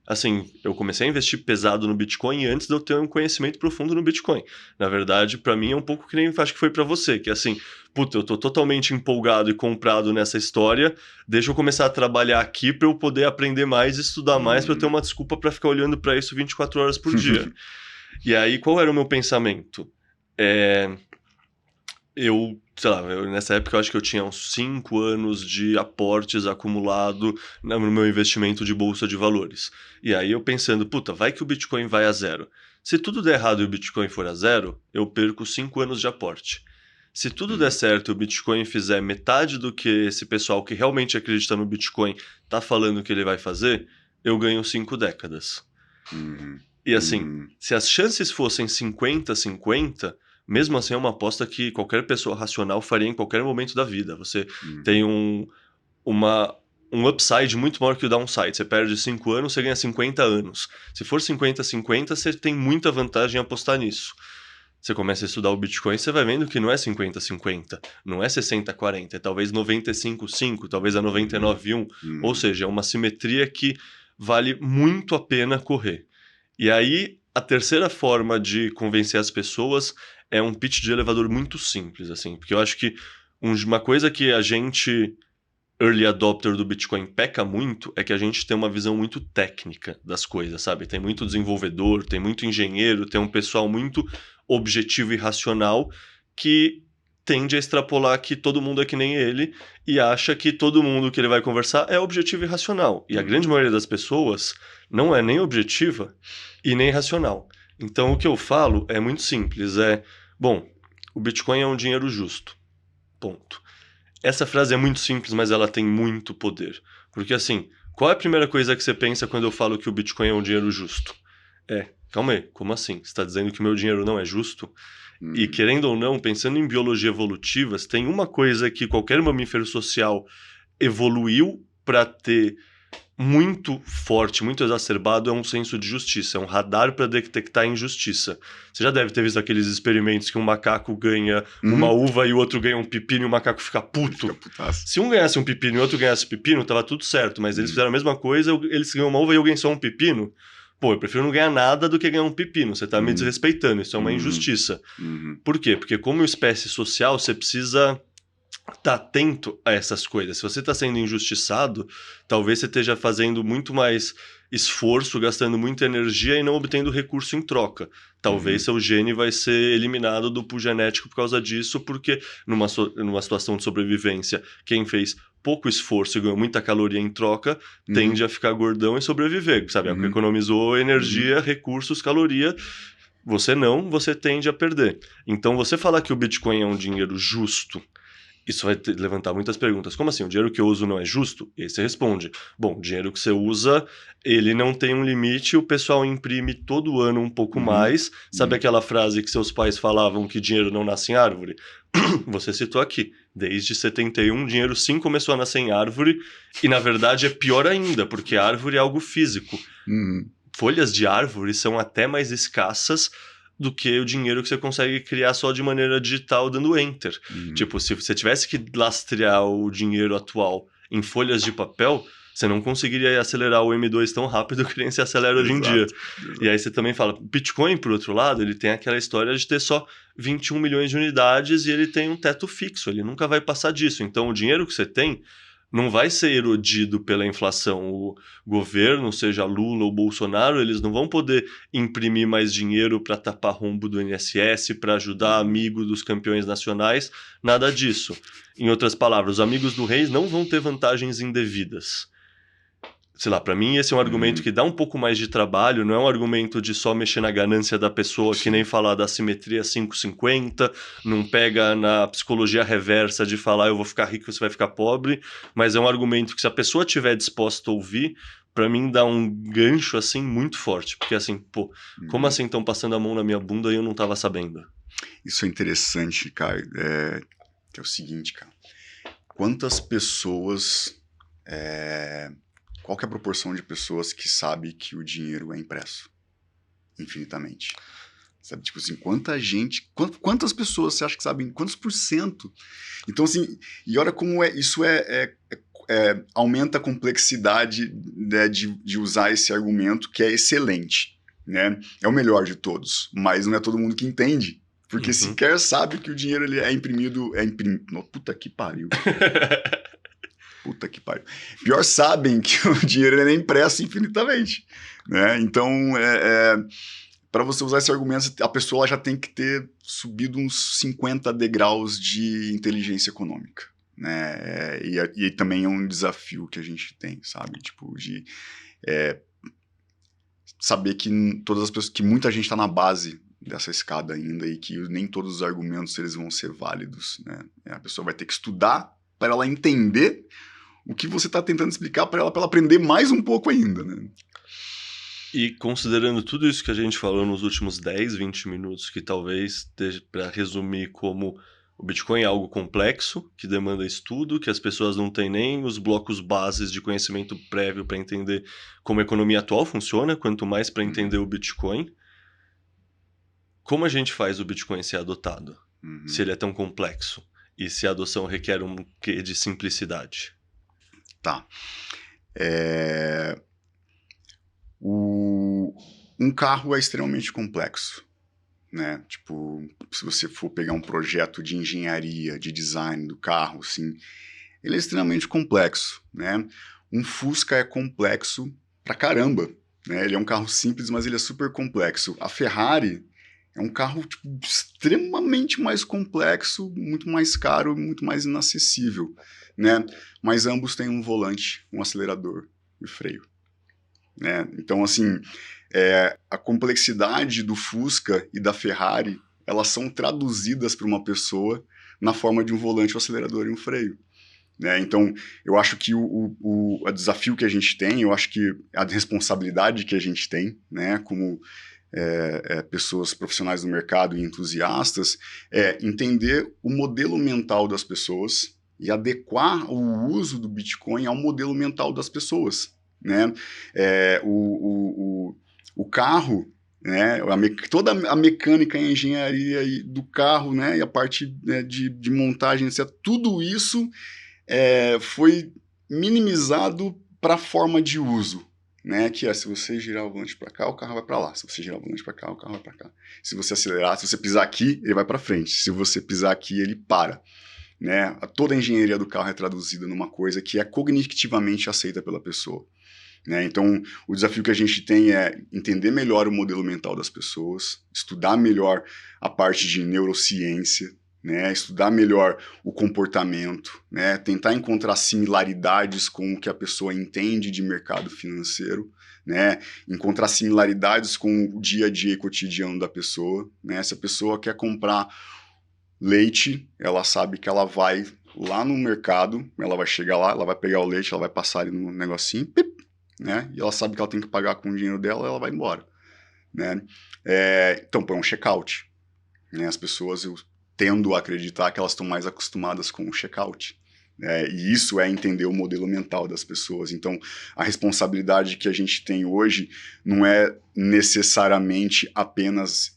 Assim, eu comecei a investir pesado no Bitcoin antes de eu ter um conhecimento profundo no Bitcoin. Na verdade, para mim é um pouco que nem acho que foi para você, que assim, puta, eu tô totalmente empolgado e comprado nessa história, deixa eu começar a trabalhar aqui para eu poder aprender mais, estudar mais, para eu ter uma desculpa para ficar olhando para isso 24 horas por dia. E aí, qual era o meu pensamento? Sei lá, nessa época eu acho que eu tinha uns 5 anos de aportes acumulado no meu investimento de bolsa de valores. E aí eu pensando, puta, vai que o Bitcoin vai a 0. Se tudo der errado e o Bitcoin for a 0, eu perco 5 anos de aporte. Se tudo der certo e o Bitcoin fizer metade do que esse pessoal que realmente acredita no Bitcoin tá falando que ele vai fazer, eu ganho 5 décadas. E assim, se as chances fossem 50-50... Mesmo assim, é uma aposta que qualquer pessoa racional faria em qualquer momento da vida. Você tem um upside muito maior que o downside. Você perde 5 anos, você ganha 50 anos. Se for 50-50, você tem muita vantagem em apostar nisso. Você começa a estudar o Bitcoin, você vai vendo que não é 50-50, não é 60-40, é talvez 95-5, talvez a 99-1. Ou seja, é uma simetria que vale muito a pena correr. E aí, a terceira forma de convencer as pessoas é um pitch de elevador muito simples, assim, porque eu acho que uma coisa que a gente early adopter do Bitcoin peca muito é que a gente tem uma visão muito técnica das coisas, sabe? Tem muito desenvolvedor, tem muito engenheiro, tem um pessoal muito objetivo e racional que tende a extrapolar que todo mundo é que nem ele e acha que todo mundo que ele vai conversar é objetivo e racional. E a grande maioria das pessoas não é nem objetiva e nem racional. Então o que eu falo é muito simples, bom, o Bitcoin é um dinheiro justo, ponto. Essa frase é muito simples, mas ela tem muito poder. Porque assim, qual é a primeira coisa que você pensa quando eu falo que o Bitcoin é um dinheiro justo? Calma aí, como assim? Você está dizendo que o meu dinheiro não é justo? E querendo ou não, pensando em biologia evolutiva, se tem uma coisa que qualquer mamífero social evoluiu para ter muito forte, muito exacerbado, é um senso de justiça, é um radar para detectar injustiça. Você já deve ter visto aqueles experimentos que um macaco ganha uma uva e o outro ganha um pepino e o macaco fica puto. Se um ganhasse um pepino e o outro ganhasse pepino, tava tudo certo, mas eles fizeram a mesma coisa, eles ganham uma uva e eu ganho só um pepino. Pô, eu prefiro não ganhar nada do que ganhar um pepino. Você tá me desrespeitando, isso é uma injustiça. Por quê? Porque como espécie social, você precisa estar atento a essas coisas. Se você está sendo injustiçado, talvez você esteja fazendo muito mais esforço, gastando muita energia e não obtendo recurso em troca. Talvez seu gene vai ser eliminado do pool genético por causa disso, porque numa situação de sobrevivência, quem fez pouco esforço e ganhou muita caloria em troca, tende a ficar gordão e sobreviver, sabe? Economizou energia, recursos, caloria. Você não, você tende a perder. Então, você falar que o Bitcoin é um dinheiro justo, isso vai levantar muitas perguntas. Como assim? O dinheiro que eu uso não é justo? E aí você responde. Bom, o dinheiro que você usa, ele não tem um limite, o pessoal imprime todo ano um pouco mais. Sabe aquela frase que seus pais falavam que dinheiro não nasce em árvore? Você citou aqui. Desde 71, dinheiro sim começou a nascer em árvore. E na verdade é pior ainda, porque árvore é algo físico. Folhas de árvore são até mais escassas do que o dinheiro que você consegue criar só de maneira digital dando enter. Tipo, se você tivesse que lastrear o dinheiro atual em folhas de papel, você não conseguiria acelerar o M2 tão rápido que nem se acelera hoje em dia. E aí você também fala, Bitcoin, por outro lado, ele tem aquela história de ter só 21 milhões de unidades e ele tem um teto fixo, ele nunca vai passar disso. Então o dinheiro que você tem não vai ser erodido pela inflação. O governo, seja Lula ou Bolsonaro, eles não vão poder imprimir mais dinheiro para tapar rombo do INSS, para ajudar amigos dos campeões nacionais, nada disso. Em outras palavras, os amigos do Reis não vão ter vantagens indevidas. Sei lá, para mim esse é um argumento que dá um pouco mais de trabalho, não é um argumento de só mexer na ganância da pessoa, que nem falar da simetria 5/50, não pega na psicologia reversa de falar eu vou ficar rico e você vai ficar pobre, mas é um argumento que se a pessoa estiver disposta a ouvir, para mim dá um gancho assim muito forte, porque assim, pô, como assim estão passando a mão na minha bunda e eu não tava sabendo? Isso é interessante, cara, que é o seguinte, cara, quantas pessoas... Qual que é a proporção de pessoas que sabe que o dinheiro é impresso? Infinitamente. Sabe, tipo assim, quantas pessoas você acha que sabem? Quantos por cento? Então, assim, e olha como isso aumenta a complexidade, né, de usar esse argumento, que é excelente, né? É o melhor de todos, mas não é todo mundo que entende. Porque sequer sabe que o dinheiro ele é imprimido... Puta que pariu. Puta que pariu. Pior, sabem que o dinheiro é impresso infinitamente, né? Então, para você usar esse argumento, a pessoa já tem que ter subido uns 50 degraus de inteligência econômica, né? E também é um desafio que a gente tem, sabe? Tipo, de saber que todas as pessoas, que muita gente está na base dessa escada ainda e que nem todos os argumentos eles vão ser válidos, né? A pessoa vai ter que estudar para ela entender o que você está tentando explicar para ela aprender mais um pouco ainda, né? E considerando tudo isso que a gente falou nos últimos 10, 20 minutos, que talvez, para resumir, como o Bitcoin é algo complexo, que demanda estudo, que as pessoas não têm nem os blocos bases de conhecimento prévio para entender como a economia atual funciona, quanto mais para entender o Bitcoin. Como a gente faz o Bitcoin ser adotado, se ele é tão complexo? E se a adoção requer um quê de simplicidade? Tá. Um carro é extremamente complexo, né? Tipo, se você for pegar um projeto de engenharia, de design do carro, assim, ele é extremamente complexo, né? Um Fusca é complexo pra caramba, né? Ele é um carro simples, mas ele é super complexo. A Ferrari é um carro tipo, extremamente mais complexo, muito mais caro, muito mais inacessível, né? Mas ambos têm um volante, um acelerador e freio, né? Então, assim, a complexidade do Fusca e da Ferrari, elas são traduzidas para uma pessoa na forma de um volante, um acelerador e um freio. Né? Então, eu acho que o desafio que a gente tem, eu acho que a responsabilidade que a gente tem, né, como pessoas profissionais do mercado e entusiastas, é entender o modelo mental das pessoas e adequar o uso do Bitcoin ao modelo mental das pessoas. Né? O carro, né, toda a mecânica e a engenharia do carro, né, e a parte, né, de montagem, etc., tudo isso foi minimizado para a forma de uso, né? Que se você girar o volante para cá, o carro vai para lá. Se você girar o volante para cá, o carro vai para cá. Se você acelerar, se você pisar aqui, ele vai para frente. Se você pisar aqui, ele para. Né? Toda a engenharia do carro é traduzida numa coisa que é cognitivamente aceita pela pessoa. Né? Então, o desafio que a gente tem é entender melhor o modelo mental das pessoas, estudar melhor a parte de neurociência, né, estudar melhor o comportamento, né, tentar encontrar similaridades com o que a pessoa entende de mercado financeiro, né, encontrar similaridades com o dia a dia e cotidiano da pessoa. Né, se a pessoa quer comprar leite, ela sabe que ela vai lá no mercado, ela vai chegar lá, ela vai pegar o leite, ela vai passar ali no negocinho, pip, né, e ela sabe que ela tem que pagar com o dinheiro dela, ela vai embora. Né. Então, põe um check-out. Né, as pessoas, eu tendo a acreditar que elas estão mais acostumadas com o check-out. E isso é entender o modelo mental das pessoas. Então, a responsabilidade que a gente tem hoje não é necessariamente apenas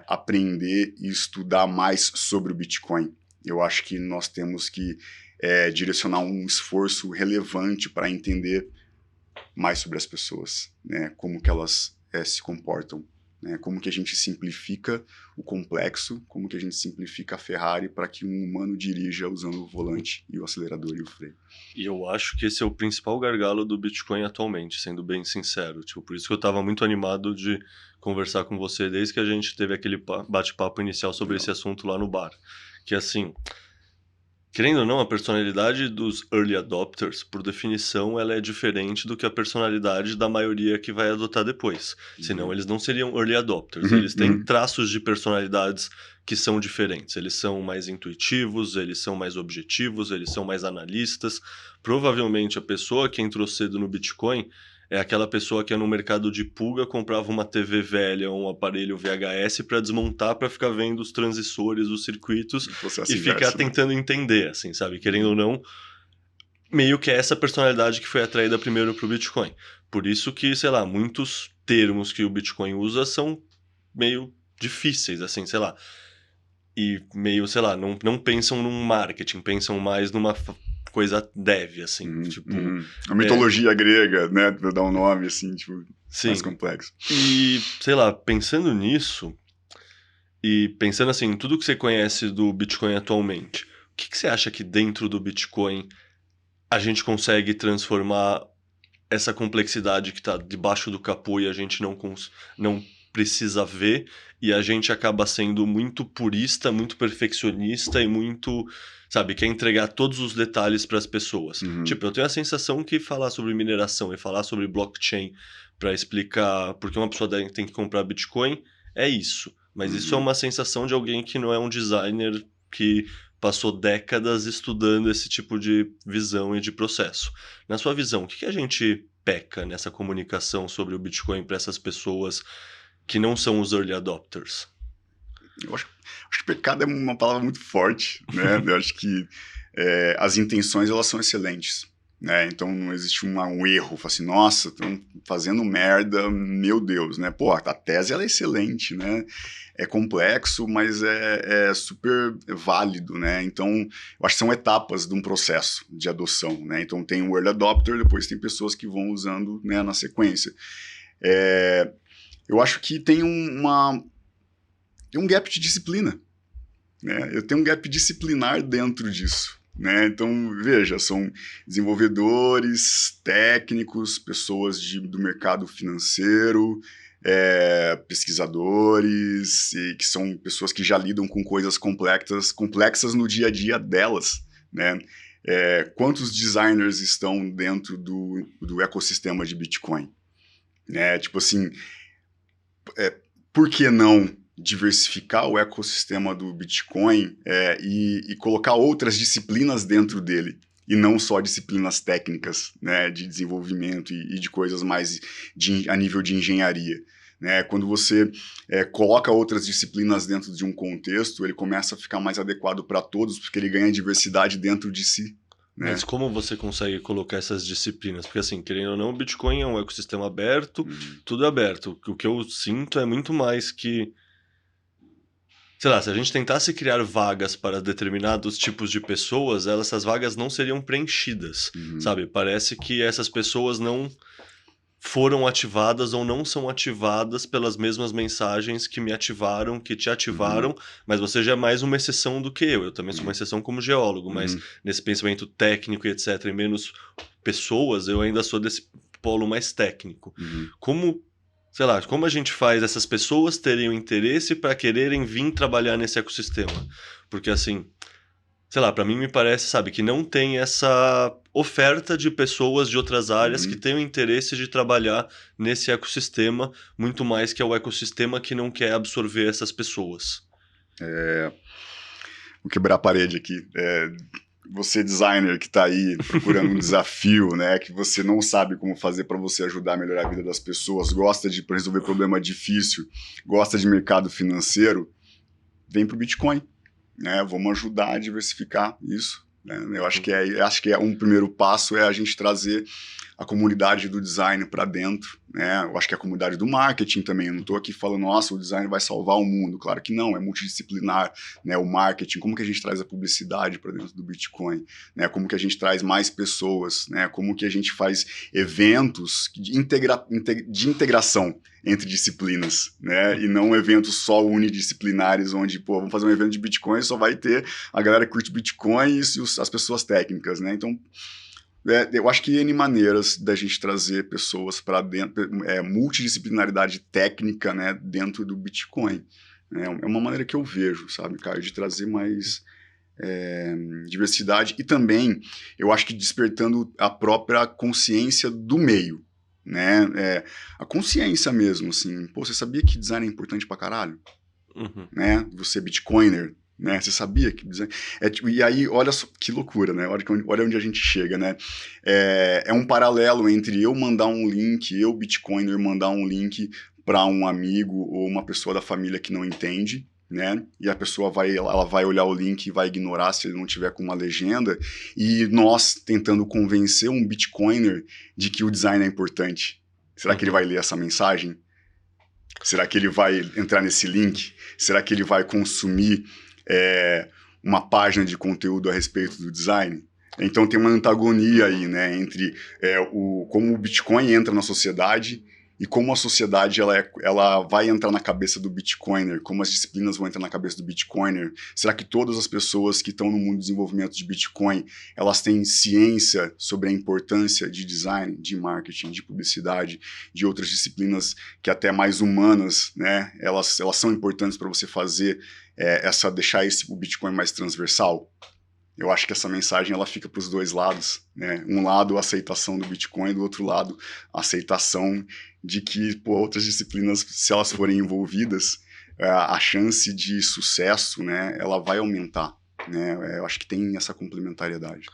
aprender e estudar mais sobre o Bitcoin. Eu acho que nós temos que direcionar um esforço relevante para entender mais sobre as pessoas, né? Como que elas se comportam. Né, como que a gente simplifica o complexo, como que a gente simplifica a Ferrari para que um humano dirija usando o volante e o acelerador e o freio. E eu acho que esse é o principal gargalo do Bitcoin atualmente, sendo bem sincero. Tipo, por isso que eu estava muito animado de conversar com você desde que a gente teve aquele bate-papo inicial sobre esse assunto lá no bar. Que assim, querendo ou não, a personalidade dos early adopters, por definição, ela é diferente do que a personalidade da maioria que vai adotar depois. Senão, eles não seriam early adopters. Eles têm traços de personalidades que são diferentes. Eles são mais intuitivos, eles são mais objetivos, eles são mais analistas. Provavelmente, a pessoa que entrou cedo no Bitcoin é aquela pessoa que no mercado de pulga comprava uma TV velha ou um aparelho VHS para desmontar, para ficar vendo os transistores, os circuitos e ficar tentando entender, assim, sabe? Querendo ou não, meio que é essa personalidade que foi atraída primeiro pro Bitcoin. Por isso que, sei lá, muitos termos que o Bitcoin usa são meio difíceis, assim, sei lá. E meio, sei lá, não pensam num marketing, pensam mais numa coisa dev, assim, tipo... A mitologia grega, né, pra dar um nome, assim, tipo, sim. Mais complexo. E, sei lá, pensando nisso, e pensando assim, em tudo que você conhece do Bitcoin atualmente, o que você acha que dentro do Bitcoin a gente consegue transformar essa complexidade que está debaixo do capô e a gente não precisa ver, e a gente acaba sendo muito purista, muito perfeccionista e muito, sabe, quer entregar todos os detalhes para as pessoas. Tipo, eu tenho a sensação que falar sobre mineração e falar sobre blockchain para explicar porque uma pessoa tem que comprar Bitcoin é isso. Mas isso é uma sensação de alguém que não é um designer que passou décadas estudando esse tipo de visão e de processo. Na sua visão, o que a gente peca nessa comunicação sobre o Bitcoin para essas pessoas que não são os early adopters? Eu acho que pecado é uma palavra muito forte, né? Eu acho que as intenções, elas são excelentes, né? Então não existe um erro, fala assim, nossa, estão fazendo merda, meu Deus, né? Pô, a tese ela é excelente, né? É complexo, mas é super válido, né? Então, eu acho que são etapas de um processo de adoção, né? Então tem o early adopter, depois tem pessoas que vão usando, né, na sequência. Eu acho que tem um gap de disciplina, né? Eu tenho um gap disciplinar dentro disso, né? Então, veja, são desenvolvedores, técnicos, pessoas do mercado financeiro, pesquisadores, e que são pessoas que já lidam com coisas complexas no dia a dia delas, né? Quantos designers estão dentro do ecossistema de Bitcoin? Tipo assim, por que não diversificar o ecossistema do Bitcoin e colocar outras disciplinas dentro dele, e não só disciplinas técnicas, né, de desenvolvimento e de coisas mais a nível de engenharia. Né? Quando você coloca outras disciplinas dentro de um contexto, ele começa a ficar mais adequado para todos, porque ele ganha diversidade dentro de si. Né? Mas como você consegue colocar essas disciplinas? Porque assim, querendo ou não, o Bitcoin é um ecossistema aberto, tudo é aberto. O que eu sinto é muito mais que... Sei lá, se a gente tentasse criar vagas para determinados tipos de pessoas, essas vagas não seriam preenchidas, sabe? Parece que essas pessoas não foram ativadas ou não são ativadas pelas mesmas mensagens que me ativaram, que te ativaram, mas você já é mais uma exceção do que eu. Eu também sou uma exceção como geólogo, mas nesse pensamento técnico e etc, e menos pessoas, eu ainda sou desse polo mais técnico. Como, sei lá, como a gente faz essas pessoas terem o interesse para quererem vir trabalhar nesse ecossistema? Porque assim, sei lá, para mim me parece, sabe, que não tem essa oferta de pessoas de outras áreas que tenham interesse de trabalhar nesse ecossistema, muito mais que é o ecossistema que não quer absorver essas pessoas. Vou quebrar a parede aqui. Você, designer, que está aí procurando um desafio, né, que você não sabe como fazer para você ajudar a melhorar a vida das pessoas, gosta de resolver problema difícil, gosta de mercado financeiro, vem para o Bitcoin. Né? Vamos ajudar a diversificar isso. Né? Eu acho que um primeiro passo é a gente trazer a comunidade do design para dentro. Né? Eu acho que a comunidade do marketing também. Eu não estou aqui falando, nossa, o design vai salvar o mundo. Claro que não, é multidisciplinar. Né? O marketing, como que a gente traz a publicidade para dentro do Bitcoin? Né? Como que a gente traz mais pessoas? Né? Como que a gente faz eventos de integração entre disciplinas, né? E não eventos só unidisciplinares, onde, pô, vamos fazer um evento de Bitcoin, só vai ter a galera que curte Bitcoin e as pessoas técnicas, né? Então, eu acho que N maneiras da gente trazer pessoas para dentro, multidisciplinaridade técnica, né, dentro do Bitcoin. É uma maneira que eu vejo, sabe, Caio, de trazer mais diversidade e também, eu acho que despertando a própria consciência do meio. Né? A consciência mesmo, assim, pô, você sabia que design é importante pra caralho? Né? Você é bitcoiner, né? Você sabia que design... e aí, olha só, que loucura, né? Olha onde a gente chega, né? É um paralelo entre eu mandar um link, eu, bitcoiner, mandar um link para um amigo ou uma pessoa da família que não entende, né? E a pessoa ela vai olhar o link e vai ignorar se ele não tiver com uma legenda, e nós tentando convencer um bitcoiner de que o design é importante. Será que ele vai ler essa mensagem? Será que ele vai entrar nesse link? Será que ele vai consumir uma página de conteúdo a respeito do design? Então tem uma antagonia aí, né, entre como o Bitcoin entra na sociedade e como a sociedade ela vai entrar na cabeça do Bitcoiner, como as disciplinas vão entrar na cabeça do Bitcoiner. Será que todas as pessoas que estão no mundo do desenvolvimento de Bitcoin, elas têm ciência sobre a importância de design, de marketing, de publicidade, de outras disciplinas que até mais humanas, né? Elas são importantes para você fazer deixar o Bitcoin mais transversal? Eu acho que essa mensagem ela fica para os dois lados, né? Um lado a aceitação do Bitcoin, do outro lado a aceitação de que outras disciplinas, se elas forem envolvidas, a chance de sucesso, né, ela vai aumentar. Né? Eu acho que tem essa complementariedade.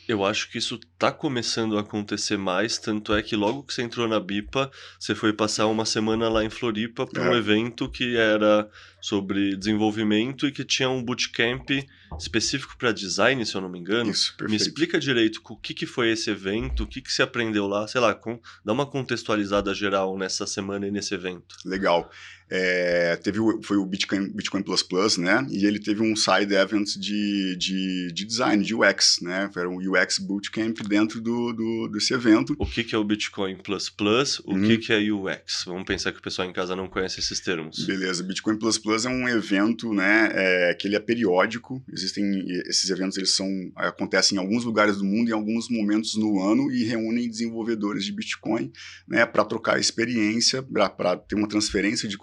Eu acho que isso tá começando a acontecer mais, tanto é que logo que você entrou na BIPA, você foi passar uma semana lá em Floripa para um evento que era sobre desenvolvimento e que tinha um bootcamp específico para design, se eu não me engano. Isso, perfeito. Me explica direito o que foi esse evento, o que você aprendeu lá, sei lá, dá uma contextualizada geral nessa semana e nesse evento. Legal. Foi o Bitcoin Plus Plus, né? E ele teve um side event de design, de UX, né? Era um UX Bootcamp dentro desse evento. O que é o Bitcoin Plus Plus? O que é UX? Vamos pensar que o pessoal em casa não conhece esses termos. Beleza, Bitcoin Plus Plus é um evento, né, que ele é periódico. Esses eventos, acontecem em alguns lugares do mundo, em alguns momentos no ano, e reúnem desenvolvedores de Bitcoin, né, para trocar experiência, para ter uma transferência de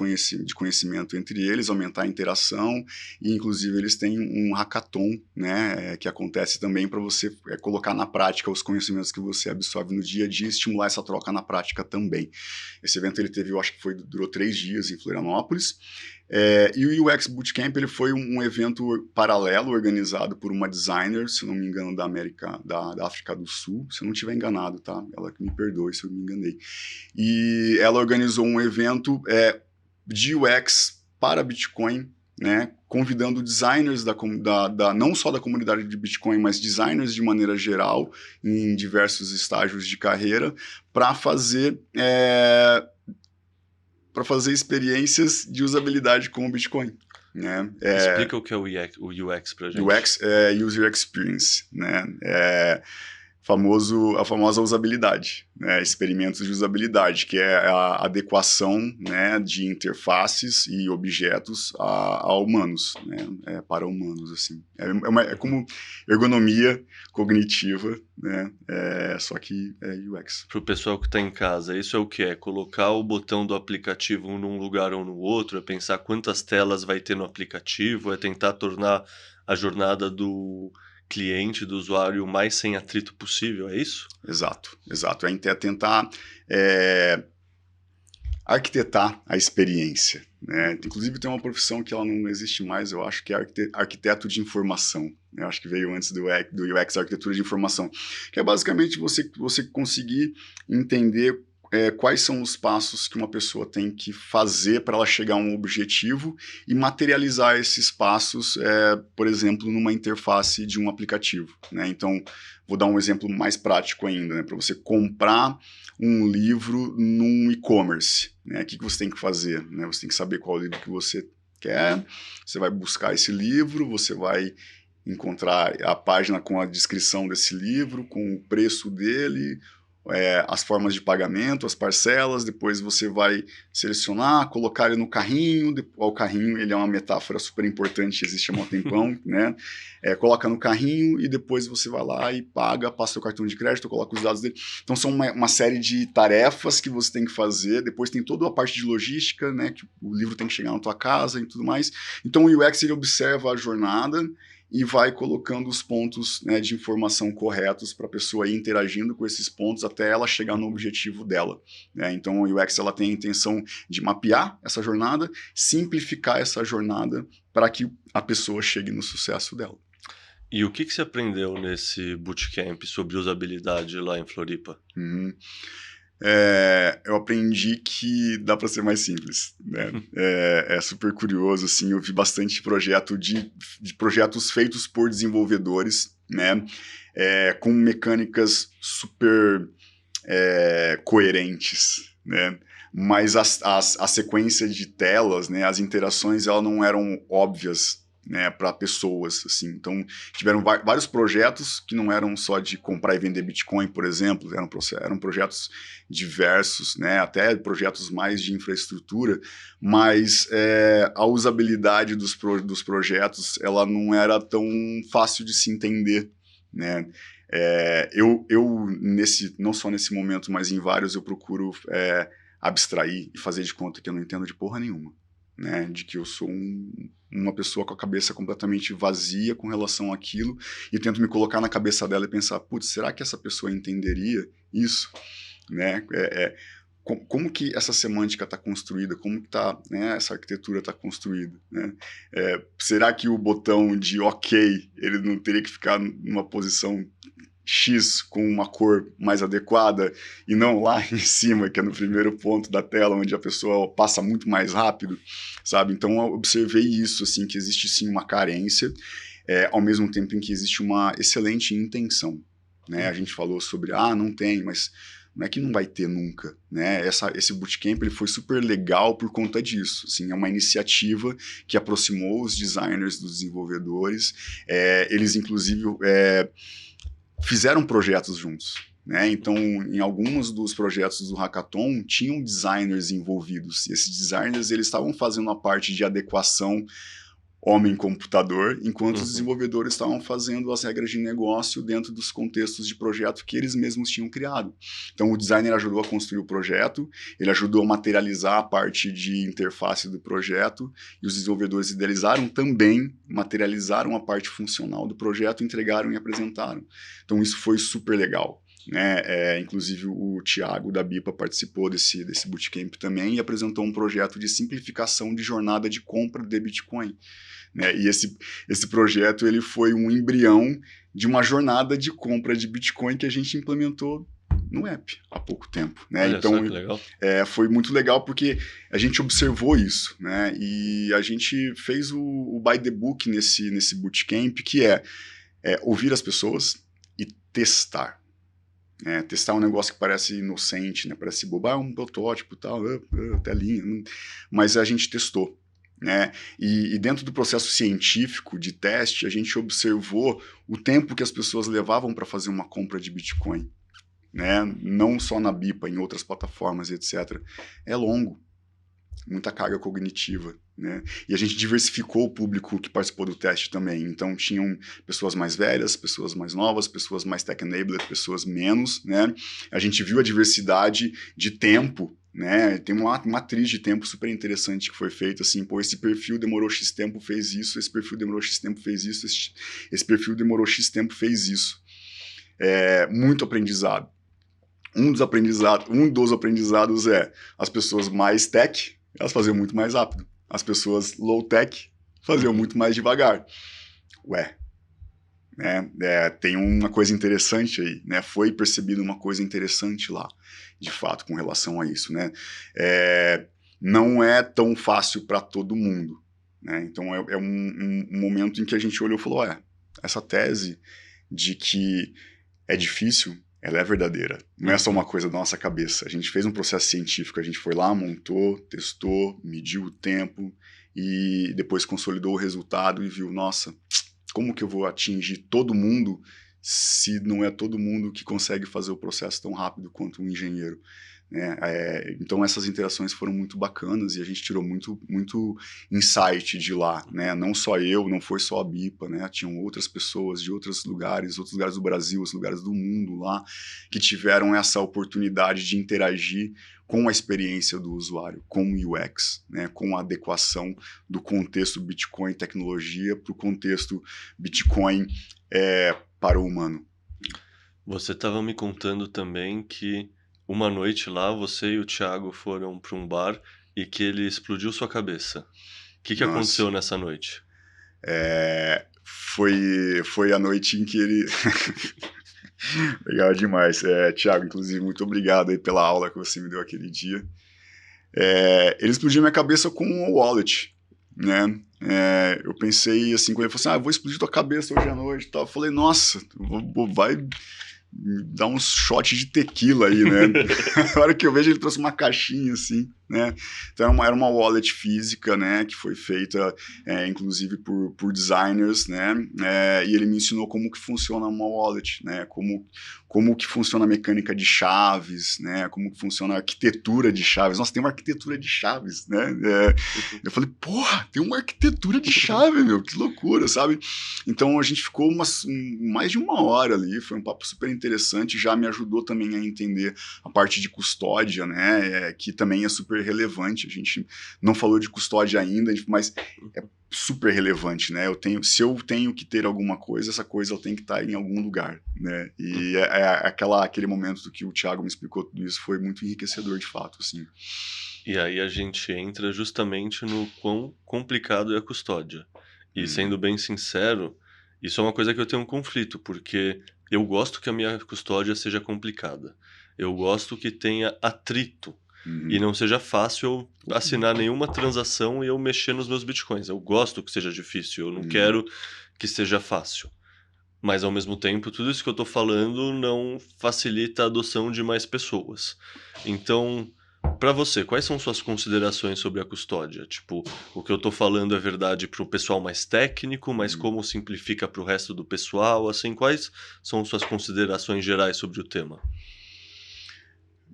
conhecimento entre eles, aumentar a interação, e inclusive eles têm um hackathon, né, que acontece também para você colocar na prática os conhecimentos que você absorve no dia a dia e estimular essa troca na prática também. Esse evento ele teve, eu acho que durou 3 dias em Florianópolis. E o UX Bootcamp ele foi um evento paralelo organizado por uma designer, se não me engano, da África do Sul, se eu não estiver enganado, tá? Ela que me perdoe se eu me enganei. E ela organizou um evento de UX para Bitcoin, né, convidando designers não só da comunidade de Bitcoin, mas designers de maneira geral, em diversos estágios de carreira, para fazer experiências de usabilidade com o Bitcoin. Né? Explica o que é o UX para a gente. UX é User Experience, né? A famosa usabilidade, né? Experimentos de usabilidade, que é a adequação, né, de interfaces e objetos a humanos, né? Para humanos, assim. É como ergonomia cognitiva, né? Só que é UX. Para o pessoal que está em casa, isso é o que? É colocar o botão do aplicativo num lugar ou no outro, é pensar quantas telas vai ter no aplicativo, é tentar tornar a jornada do cliente, do usuário, o mais sem atrito possível, é isso? Exato. É tentar arquitetar a experiência, né? Inclusive tem uma profissão que ela não existe mais, eu acho que é arquiteto de informação. Eu acho que veio antes do UX, arquitetura de informação, que é basicamente você conseguir entender quais são os passos que uma pessoa tem que fazer para ela chegar a um objetivo e materializar esses passos, por exemplo, numa interface de um aplicativo, né? Então, vou dar um exemplo mais prático ainda, né? Para você comprar um livro num e-commerce, né? O que você tem que fazer? Né? Você tem que saber qual livro que você quer, você vai buscar esse livro, você vai encontrar a página com a descrição desse livro, com o preço dele, as formas de pagamento, as parcelas, depois você vai selecionar, colocar ele no carrinho, o carrinho ele é uma metáfora super importante, existe há um tempão, né? Coloca no carrinho e depois você vai lá e paga, passa o cartão de crédito, coloca os dados dele. Então são uma série de tarefas que você tem que fazer, depois tem toda a parte de logística, né? Que o livro tem que chegar na tua casa e tudo mais. Então o UX ele observa a jornada e vai colocando os pontos, né, de informação corretos para a pessoa ir interagindo com esses pontos até ela chegar no objetivo dela. Né? Então, o UX ela tem a intenção de mapear essa jornada, simplificar essa jornada para que a pessoa chegue no sucesso dela. E o que você aprendeu nesse bootcamp sobre usabilidade lá em Floripa? Eu aprendi que dá para ser mais simples, né? É super curioso, assim, eu vi bastante projeto de projetos feitos por desenvolvedores, né? Com mecânicas super coerentes, né? Mas a sequência de telas, né? As interações, elas não eram óbvias, né, para pessoas, assim. Então, tiveram vários projetos que não eram só de comprar e vender Bitcoin, por exemplo, eram projetos diversos, né, até projetos mais de infraestrutura, mas a usabilidade dos projetos, ela não era tão fácil de se entender, né. Eu não só nesse momento, mas em vários, eu procuro abstrair e fazer de conta que eu não entendo de porra nenhuma, né, de que eu sou uma pessoa com a cabeça completamente vazia com relação àquilo, e tento me colocar na cabeça dela e pensar, putz, será que essa pessoa entenderia isso? Né? Como que essa semântica está construída? Como que né, essa arquitetura está construída? Né? Será que o botão de OK, ele não teria que ficar numa posição X com uma cor mais adequada e não lá em cima, que é no primeiro ponto da tela, onde a pessoa passa muito mais rápido, sabe? Então eu observei isso, assim, que existe sim uma carência, ao mesmo tempo em que existe uma excelente intenção, né? A gente falou sobre, não tem, mas não é que não vai ter nunca, né? Esse bootcamp ele foi super legal por conta disso. Assim, é uma iniciativa que aproximou os designers dos desenvolvedores. Eles, inclusive, fizeram projetos juntos. Né? Então, em alguns dos projetos do Hackathon, tinham designers envolvidos. E esses designers eles estavam fazendo a parte de adequação homem-computador, enquanto os desenvolvedores estavam fazendo as regras de negócio dentro dos contextos de projeto que eles mesmos tinham criado. Então, o designer ajudou a construir o projeto, ele ajudou a materializar a parte de interface do projeto, e os desenvolvedores idealizaram também, materializaram a parte funcional do projeto, entregaram e apresentaram. Então, isso foi super legal. Né? Inclusive o Thiago da BIPA participou desse bootcamp também e apresentou um projeto de simplificação de jornada de compra de Bitcoin. Né? E esse projeto ele foi um embrião de uma jornada de compra de Bitcoin que a gente implementou no app há pouco tempo. Né? Olha então, só que legal. Foi muito legal porque a gente observou isso. Né? E a gente fez o by the book nesse bootcamp, que é ouvir as pessoas e testar. Testar um negócio que parece inocente, né? Parece bobo, um protótipo e tal, telinha, mas a gente testou. Né? E dentro do processo científico de teste, a gente observou o tempo que as pessoas levavam para fazer uma compra de Bitcoin. Né? Não só na BIPA, em outras plataformas, etc. É longo. Muita carga cognitiva, né? E a gente diversificou o público que participou do teste também. Então, tinham pessoas mais velhas, pessoas mais novas, pessoas mais tech-enabled, pessoas menos, né? A gente viu a diversidade de tempo, né? Tem uma matriz de tempo super interessante que foi feita, assim, pô, esse perfil demorou X tempo, fez isso, esse perfil demorou X tempo, fez isso, esse perfil demorou X tempo, fez isso. Muito aprendizado. Um dos aprendizados é as pessoas mais tech, elas faziam muito mais rápido. As pessoas low-tech faziam muito mais devagar. Tem uma coisa interessante aí, né? Foi percebida uma coisa interessante lá, de fato, com relação a isso, né? Não é tão fácil para todo mundo, né? Então, é um momento em que a gente olhou e falou, essa tese de que é difícil, ela é verdadeira. Não é só uma coisa da nossa cabeça. A gente fez um processo científico, a gente foi lá, montou, testou, mediu o tempo e depois consolidou o resultado e viu, nossa, como que eu vou atingir todo mundo se não é todo mundo que consegue fazer o processo tão rápido quanto um engenheiro? Né? Então essas interações foram muito bacanas e a gente tirou muito insight de lá, né? Não só eu, não foi só a BIPA, né? Tinham outras pessoas de outros lugares do Brasil, outros lugares do mundo lá, que tiveram essa oportunidade de interagir com a experiência do usuário, com o UX, né? Com a adequação do contexto Bitcoin tecnologia para o contexto Bitcoin para o humano. Você estava me contando também que uma noite lá, você e o Thiago foram para um bar e que ele explodiu sua cabeça. O que aconteceu nessa noite? Foi a noite em que ele... Legal demais. Thiago, inclusive, muito obrigado aí pela aula que você me deu aquele dia. Ele explodiu minha cabeça com o wallet, né? Eu pensei assim, quando ele falou assim, vou explodir tua cabeça hoje à noite e tal. Eu falei, nossa, vai... dá uns shots de tequila aí, né? Na hora que eu vejo, ele trouxe uma caixinha, assim, né? Então, era uma wallet física, né? Que foi feita, inclusive, por designers, né? E ele me ensinou como que funciona uma wallet, né? Como que funciona a mecânica de chaves, né? Como que funciona a arquitetura de chaves. Nossa, tem uma arquitetura de chaves, né? Eu falei, porra, tem uma arquitetura de chave, meu, que loucura, sabe? Então, a gente ficou mais de uma hora ali, foi um papo super interessante, já me ajudou também a entender a parte de custódia, né? Que também é super relevante. A gente não falou de custódia ainda, mas é super relevante, né? Se eu tenho que ter alguma coisa, essa coisa ela tem que estar em algum lugar, né? E aquele momento do que o Thiago me explicou tudo isso foi muito enriquecedor, de fato, assim. E aí a gente entra justamente no quão complicado é a custódia. E sendo bem sincero, isso é uma coisa que eu tenho um conflito, porque eu gosto que a minha custódia seja complicada. Eu gosto que tenha atrito. E não seja fácil eu assinar nenhuma transação e eu mexer nos meus bitcoins. Eu gosto que seja difícil, eu não quero que seja fácil. Mas, ao mesmo tempo, tudo isso que eu tô falando não facilita a adoção de mais pessoas. Então, para você, quais são suas considerações sobre a custódia? Tipo, o que eu tô falando é verdade para o pessoal mais técnico, mas Hum. como simplifica para o resto do pessoal? Assim, quais são suas considerações gerais sobre o tema?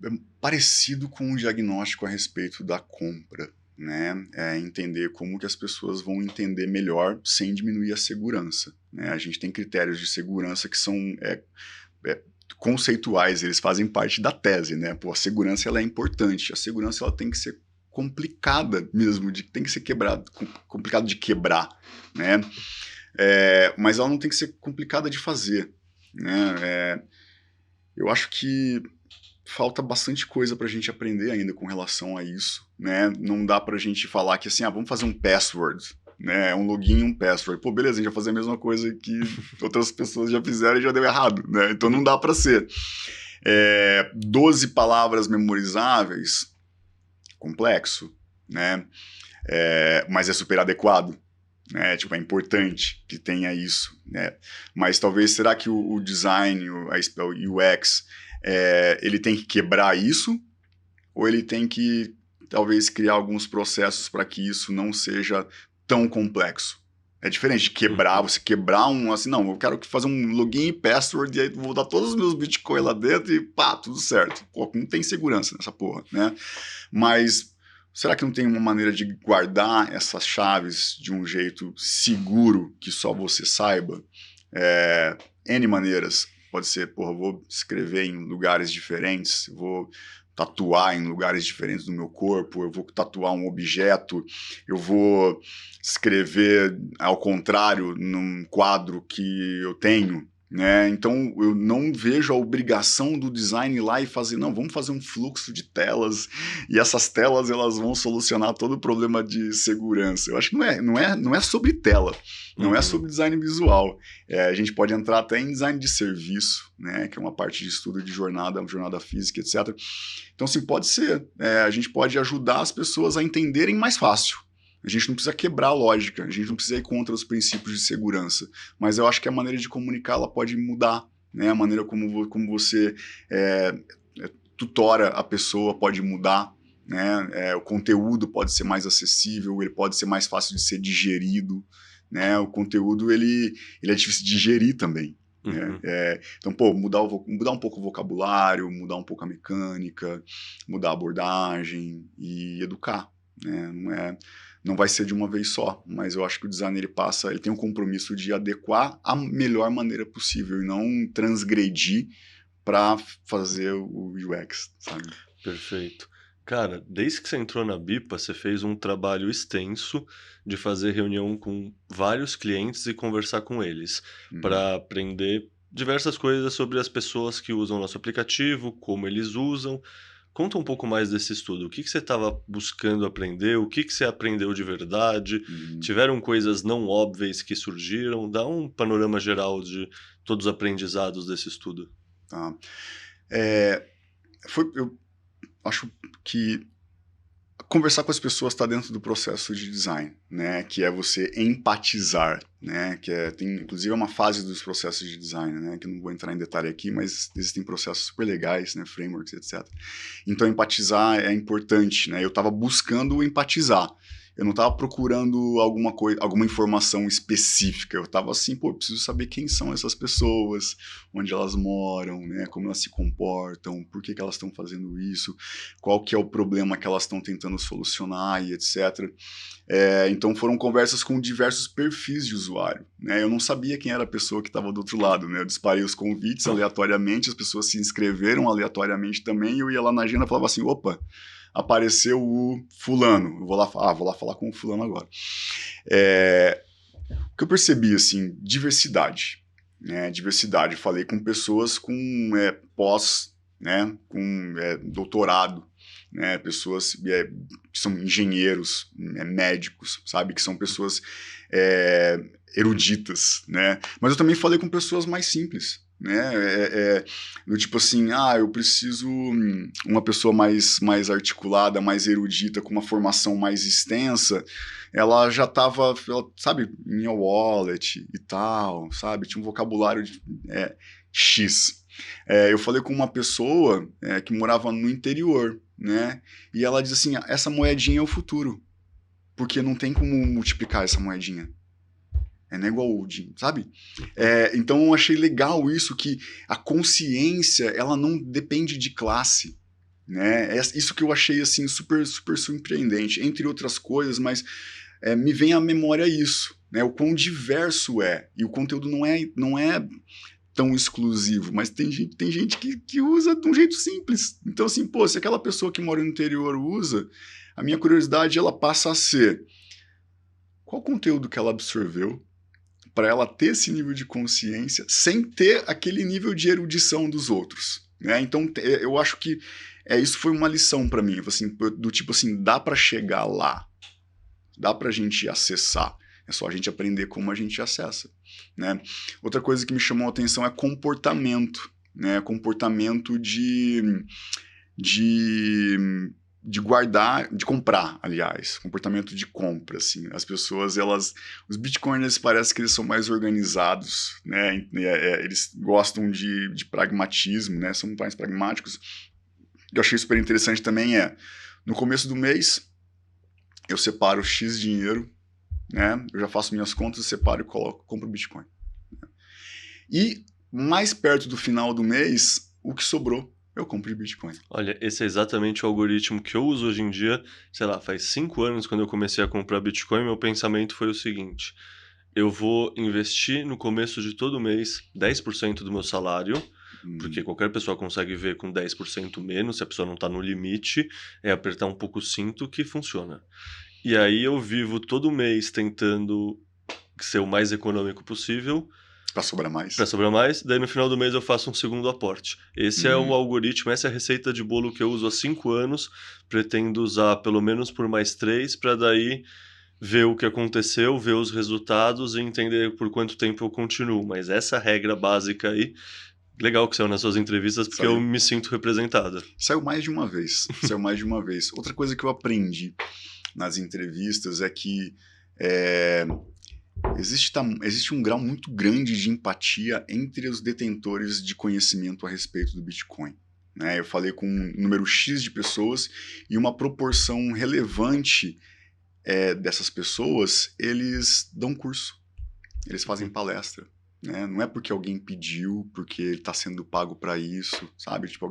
É parecido com um diagnóstico a respeito da compra, né? É entender como que as pessoas vão entender melhor sem diminuir a segurança, né? A gente tem critérios de segurança que são é, conceituais, eles fazem parte da tese, né? Pô, a segurança ela é importante, a segurança ela tem que ser complicada mesmo, tem que ser complicado de quebrar, né? Mas ela não tem que ser complicada de fazer, né? Eu acho que falta bastante coisa para a gente aprender ainda com relação a isso, né? Não dá para a gente falar que assim, vamos fazer um password, né? Um login e um password. Pô, beleza, a gente vai fazer a mesma coisa que outras pessoas já fizeram e já deu errado, né? Então não dá para ser. 12 palavras memorizáveis, complexo, né? Mas é super adequado. Né, tipo, é importante que tenha isso, né? Mas talvez, será que o design, o UX, ele tem que quebrar isso? Ou ele tem que, talvez, criar alguns processos para que isso não seja tão complexo? É diferente de quebrar, Uhum. você quebrar assim, não, eu quero fazer um login e password e aí vou dar todos os meus bitcoins lá dentro e pá, tudo certo. Pô, não tem segurança nessa porra, né? Mas será que não tem uma maneira de guardar essas chaves de um jeito seguro que só você saiba? N maneiras. Pode ser, porra, eu vou escrever em lugares diferentes, vou tatuar em lugares diferentes do meu corpo, eu vou tatuar um objeto, eu vou escrever ao contrário num quadro que eu tenho, né? Então eu não vejo a obrigação do design ir lá e fazer, não, vamos fazer um fluxo de telas e essas telas elas vão solucionar todo o problema de segurança. Eu acho que não é sobre tela, não é Uhum. sobre design visual. A gente pode entrar até em design de serviço, né, que é uma parte de estudo de jornada física, etc. Então, assim, pode ser. A gente pode ajudar as pessoas a entenderem mais fácil. A gente não precisa quebrar a lógica, a gente não precisa ir contra os princípios de segurança, mas eu acho que a maneira de comunicar ela pode mudar, né? A maneira como você tutora a pessoa pode mudar, né? O conteúdo pode ser mais acessível, ele pode ser mais fácil de ser digerido, né? O conteúdo ele é difícil de digerir também. Né? Uhum. Então, pô, mudar um pouco o vocabulário, mudar um pouco a mecânica, mudar a abordagem e educar. Né? Não vai ser de uma vez só, mas eu acho que o design ele tem um compromisso de adequar a melhor maneira possível e não transgredir para fazer o UX, sabe? Perfeito. Cara, desde que você entrou na Bipa, você fez um trabalho extenso de fazer reunião com vários clientes e conversar com eles, Uhum. para aprender diversas coisas sobre as pessoas que usam nosso aplicativo, como eles usam. Conta um pouco mais desse estudo. O que que você estava buscando aprender? O que que você aprendeu de verdade? Uhum. Tiveram coisas não óbvias que surgiram? Dá um panorama geral de todos os aprendizados desse estudo. Tá. Eu acho que conversar com as pessoas está dentro do processo de design, né? Que é você empatizar, né? Tem inclusive uma fase dos processos de design, né? Que eu não vou entrar em detalhe aqui, mas existem processos super legais, né? Frameworks, etc. Então empatizar é importante, né? Eu estava buscando empatizar. Eu não estava procurando alguma coisa, alguma informação específica. Eu estava assim, pô, eu preciso saber quem são essas pessoas, onde elas moram, né? Como elas se comportam, por que elas estão fazendo isso, qual que é o problema que elas estão tentando solucionar e etc. Então foram conversas com diversos perfis de usuário, né? Eu não sabia quem era a pessoa que estava do outro lado, né? Eu disparei os convites aleatoriamente, as pessoas se inscreveram aleatoriamente também, e eu ia lá na agenda e falava assim, opa, apareceu o fulano, eu vou lá falar com o fulano agora. O que eu percebi, assim, diversidade, né? Diversidade, falei com pessoas com pós, né? Com doutorado, né? Pessoas que são engenheiros, médicos, sabe? Que são pessoas eruditas, né? Mas eu também falei com pessoas mais simples, né? Do tipo assim, eu preciso uma pessoa mais articulada, mais erudita, com uma formação mais extensa, ela já estava, sabe, minha wallet e tal, sabe? Tinha um vocabulário X. Eu falei com uma pessoa que morava no interior, né? E ela diz assim, essa moedinha é o futuro, porque não tem como multiplicar essa moedinha. Não é igual o Odin, sabe? Então eu achei legal isso, que a consciência, ela não depende de classe, né? Isso que eu achei, assim, super, super surpreendente, entre outras coisas, mas me vem à memória isso, né? O quão diverso é, e o conteúdo não é tão exclusivo, mas tem gente que usa de um jeito simples. Então, assim, pô, se aquela pessoa que mora no interior usa, a minha curiosidade, ela passa a ser: qual conteúdo que ela absorveu para ela ter esse nível de consciência sem ter aquele nível de erudição dos outros, né? Então eu acho que isso foi uma lição para mim, assim, do tipo assim, dá para chegar lá, dá para a gente acessar, é só a gente aprender como a gente acessa, né? Outra coisa que me chamou a atenção é comportamento, né? Comportamento de guardar, de comprar, aliás, comportamento de compra, assim, as pessoas, os bitcoiners parece que eles são mais organizados, né, eles gostam de pragmatismo, né, são mais pragmáticos. O que eu achei super interessante também no começo do mês, eu separo X dinheiro, né, eu já faço minhas contas, separo e compro Bitcoin. E mais perto do final do mês, o que sobrou, eu compro de Bitcoin. Olha, esse é exatamente o algoritmo que eu uso hoje em dia. Sei lá, faz 5 anos quando eu comecei a comprar Bitcoin, meu pensamento foi o seguinte: eu vou investir no começo de todo mês 10% do meu salário, porque qualquer pessoa consegue ver com 10% menos, se a pessoa não está no limite, é apertar um pouco o cinto que funciona. E aí eu vivo todo mês tentando ser o mais econômico possível, Para sobrar mais. para sobrar mais, daí no final do mês eu faço um segundo aporte. Esse é o algoritmo, essa é a receita de bolo que eu uso há 5 anos, pretendo usar pelo menos por mais 3, para daí ver o que aconteceu, ver os resultados e entender por quanto tempo eu continuo. Mas essa regra básica aí, legal que saiu nas suas entrevistas, porque eu me sinto representado. Saiu mais de uma vez, saiu mais de uma vez. Outra coisa que eu aprendi nas entrevistas é que existe um grau muito grande de empatia entre os detentores de conhecimento a respeito do Bitcoin, né? Eu falei com um número X de pessoas e uma proporção relevante dessas pessoas, eles dão curso, eles fazem palestra, né? Não é porque alguém pediu, porque ele está sendo pago para isso, sabe? Tipo,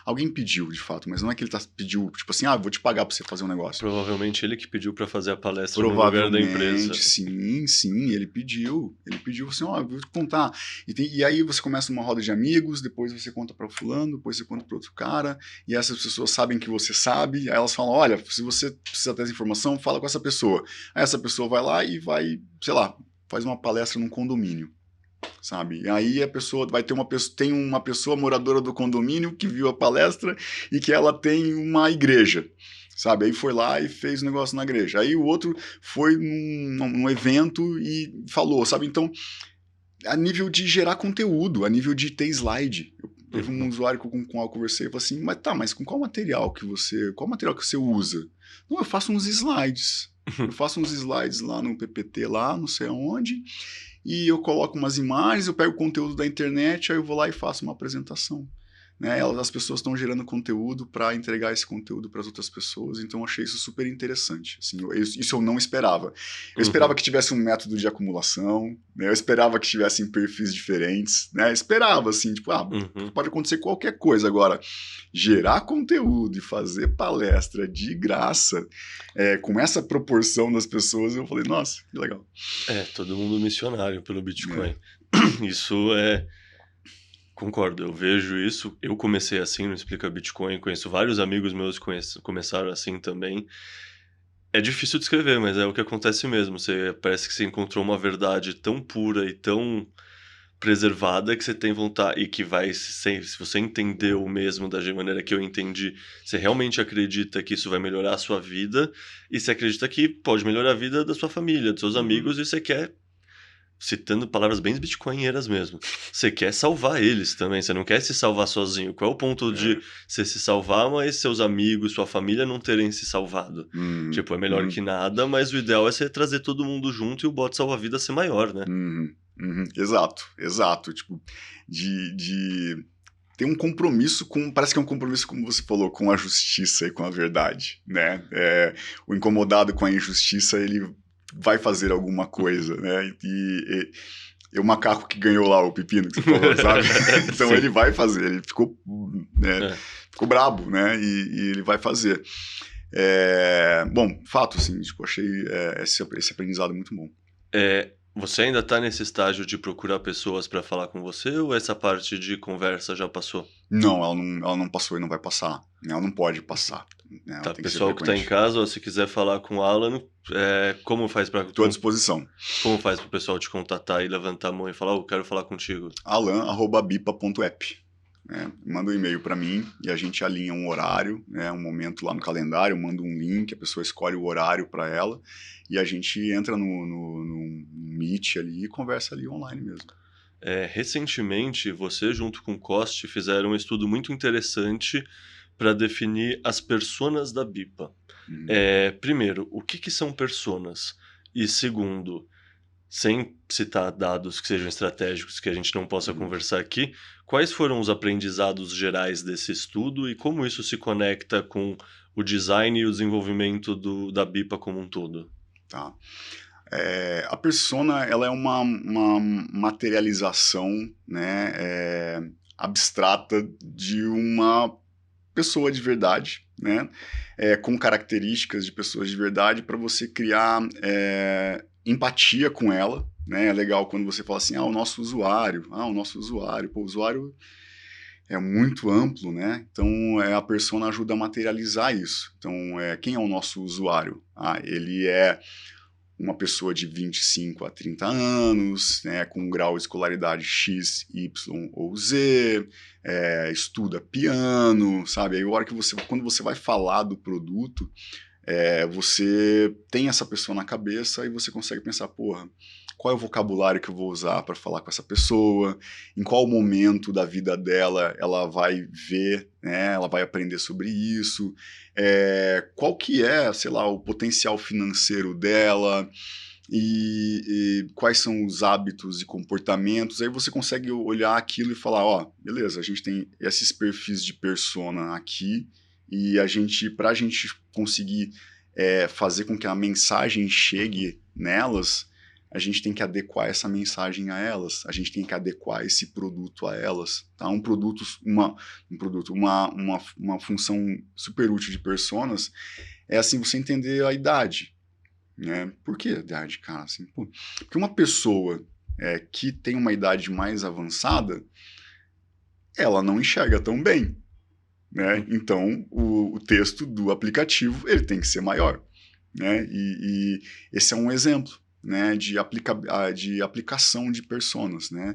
alguém pediu, de fato, mas não é que ele pediu, tipo assim, vou te pagar para você fazer um negócio. Provavelmente ele que pediu para fazer a palestra no lugar da empresa. Sim, ele pediu assim, vou te contar. E aí você começa uma roda de amigos, depois você conta para fulano, depois você conta para outro cara, e essas pessoas sabem que você sabe, aí elas falam, olha, se você precisa ter essa informação, fala com essa pessoa. Aí essa pessoa vai lá e vai, sei lá, faz uma palestra num condomínio, sabe? E aí a pessoa tem uma pessoa moradora do condomínio que viu a palestra e que ela tem uma igreja, sabe? Aí foi lá e fez o negócio na igreja. Aí o outro foi num evento e falou, sabe? Então, a nível de gerar conteúdo, a nível de ter slide. Teve um usuário com o qual eu conversei e falou assim, mas com qual material que você usa? Não, eu faço uns slides. Eu faço uns slides lá no PPT, lá, não sei aonde, e eu coloco umas imagens, eu pego o conteúdo da internet, aí eu vou lá e faço uma apresentação, né? As pessoas estão gerando conteúdo para entregar esse conteúdo para as outras pessoas, então eu achei isso super interessante. Assim, isso eu não esperava. Eu esperava que tivesse um método de acumulação, né? Eu esperava que tivessem perfis diferentes, né? Eu esperava, assim, tipo, pode acontecer qualquer coisa. Agora, gerar conteúdo e fazer palestra de graça, com essa proporção das pessoas, eu falei, nossa, que legal. Todo mundo missionário pelo Bitcoin. Isso Concordo, eu vejo isso. Eu comecei assim no Explica Bitcoin, conheço vários amigos meus que começaram assim também. É difícil de escrever, mas é o que acontece mesmo. Parece que você encontrou uma verdade tão pura e tão preservada que você tem vontade e que se você entendeu mesmo da maneira que eu entendi, você realmente acredita que isso vai melhorar a sua vida e você acredita que pode melhorar a vida da sua família, dos seus amigos e você citando palavras bem bitcoinheiras mesmo, você quer salvar eles também, você não quer se salvar sozinho. Qual é o ponto de você se salvar, mas seus amigos, sua família não terem se salvado? Uhum, Tipo, é melhor uhum, que nada, mas o ideal é você trazer todo mundo junto e o bot salva-vida ser maior, né? uhum, uhum. Exato, exato. Tipo, de ter um compromisso com, parece que é um compromisso, como você falou, com a justiça e com a verdade, né? O incomodado com a injustiça, ele vai fazer alguma coisa, né? E o macaco que ganhou lá o pepino que você falou, sabe? Então Sim. ele vai fazer, ele ficou, né, É. ficou brabo, né? E ele vai fazer. Bom, fato, assim, tipo, achei esse aprendizado muito bom. Você ainda tá nesse estágio de procurar pessoas pra falar com você ou essa parte de conversa já passou? Não, ela não passou e não vai passar. Ela não pode passar. Né? Ela Tá, tem que ser pessoal que tá em frequente. casa, ó, se quiser falar com o Alan, como faz pra Estou à disposição. como faz pro pessoal te contatar e levantar a mão e falar: "Eu quero falar contigo"? alan@bipa.app. Manda um e-mail para mim e a gente alinha um horário, né, um momento lá no calendário, manda um link, a pessoa escolhe o horário para ela e a gente entra no Meet ali e conversa ali online mesmo. Recentemente, você junto com o Coste fizeram um estudo muito interessante para definir as personas da BIPA. Uhum. Primeiro, o que são personas? E segundo, sem citar dados que sejam estratégicos que a gente não possa Uhum. conversar aqui, quais foram os aprendizados gerais desse estudo e como isso se conecta com o design e o desenvolvimento da BIPA como um todo? Tá. A persona, ela é uma materialização, né, abstrata de uma pessoa de verdade, né, com características de pessoas de verdade para você criar empatia com ela, né. É legal quando você fala assim, o nosso usuário, o nosso usuário, pô, o usuário é muito amplo, né, então a persona ajuda a materializar isso. Então, quem é o nosso usuário? Ele é uma pessoa de 25 a 30 anos, né, com um grau de escolaridade X, Y ou Z, estuda piano, sabe? Aí, quando você vai falar do produto, você tem essa pessoa na cabeça e você consegue pensar, porra, qual é o vocabulário que eu vou usar para falar com essa pessoa, em qual momento da vida dela ela vai ver, né, ela vai aprender sobre isso, qual que é, sei lá, o potencial financeiro dela, e quais são os hábitos e comportamentos, aí você consegue olhar aquilo e falar, beleza, a gente tem esses perfis de persona aqui, e para a gente conseguir fazer com que a mensagem chegue nelas, a gente tem que adequar essa mensagem a elas, a gente tem que adequar esse produto a elas, tá? Uma função super útil de personas é assim você entender a idade, né? Por que a idade, cara? Assim, porque uma pessoa que tem uma idade mais avançada, ela não enxerga tão bem, né? Então, o texto do aplicativo ele tem que ser maior, né? E esse é um exemplo, né, de aplicação de personas, né?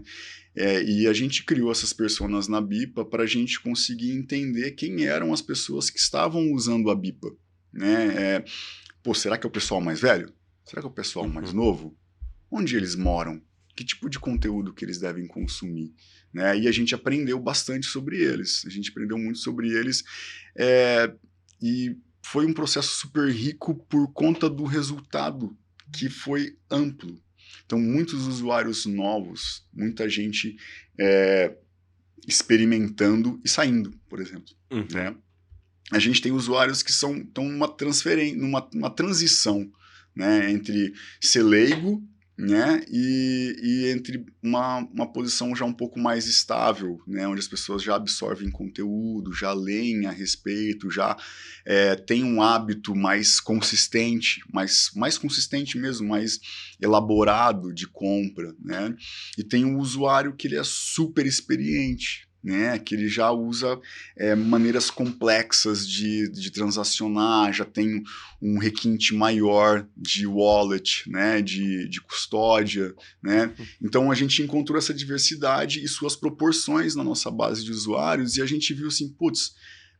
E a gente criou essas personas na BIPA para a gente conseguir entender quem eram as pessoas que estavam usando a BIPA, né? Será que é o pessoal mais velho? Será que é o pessoal mais Uhum. novo? Onde eles moram? Que tipo de conteúdo que eles devem consumir? Né? E a gente aprendeu bastante sobre eles. A gente aprendeu muito sobre eles. E foi um processo super rico por conta do resultado, que foi amplo. Então, muitos usuários novos, muita gente experimentando e saindo, por exemplo. Uhum. Né? A gente tem usuários que estão numa transição, né, entre ser leigo, né, e entre uma posição já um pouco mais estável, né, onde as pessoas já absorvem conteúdo, já leem a respeito, já têm um hábito mais consistente, mais consistente mesmo, mais elaborado de compra, né, e tem um usuário que ele é super experiente, né, que ele já usa maneiras complexas de transacionar, já tem um requinte maior de wallet, né, de custódia, né? Então a gente encontrou essa diversidade e suas proporções na nossa base de usuários e a gente viu assim, putz,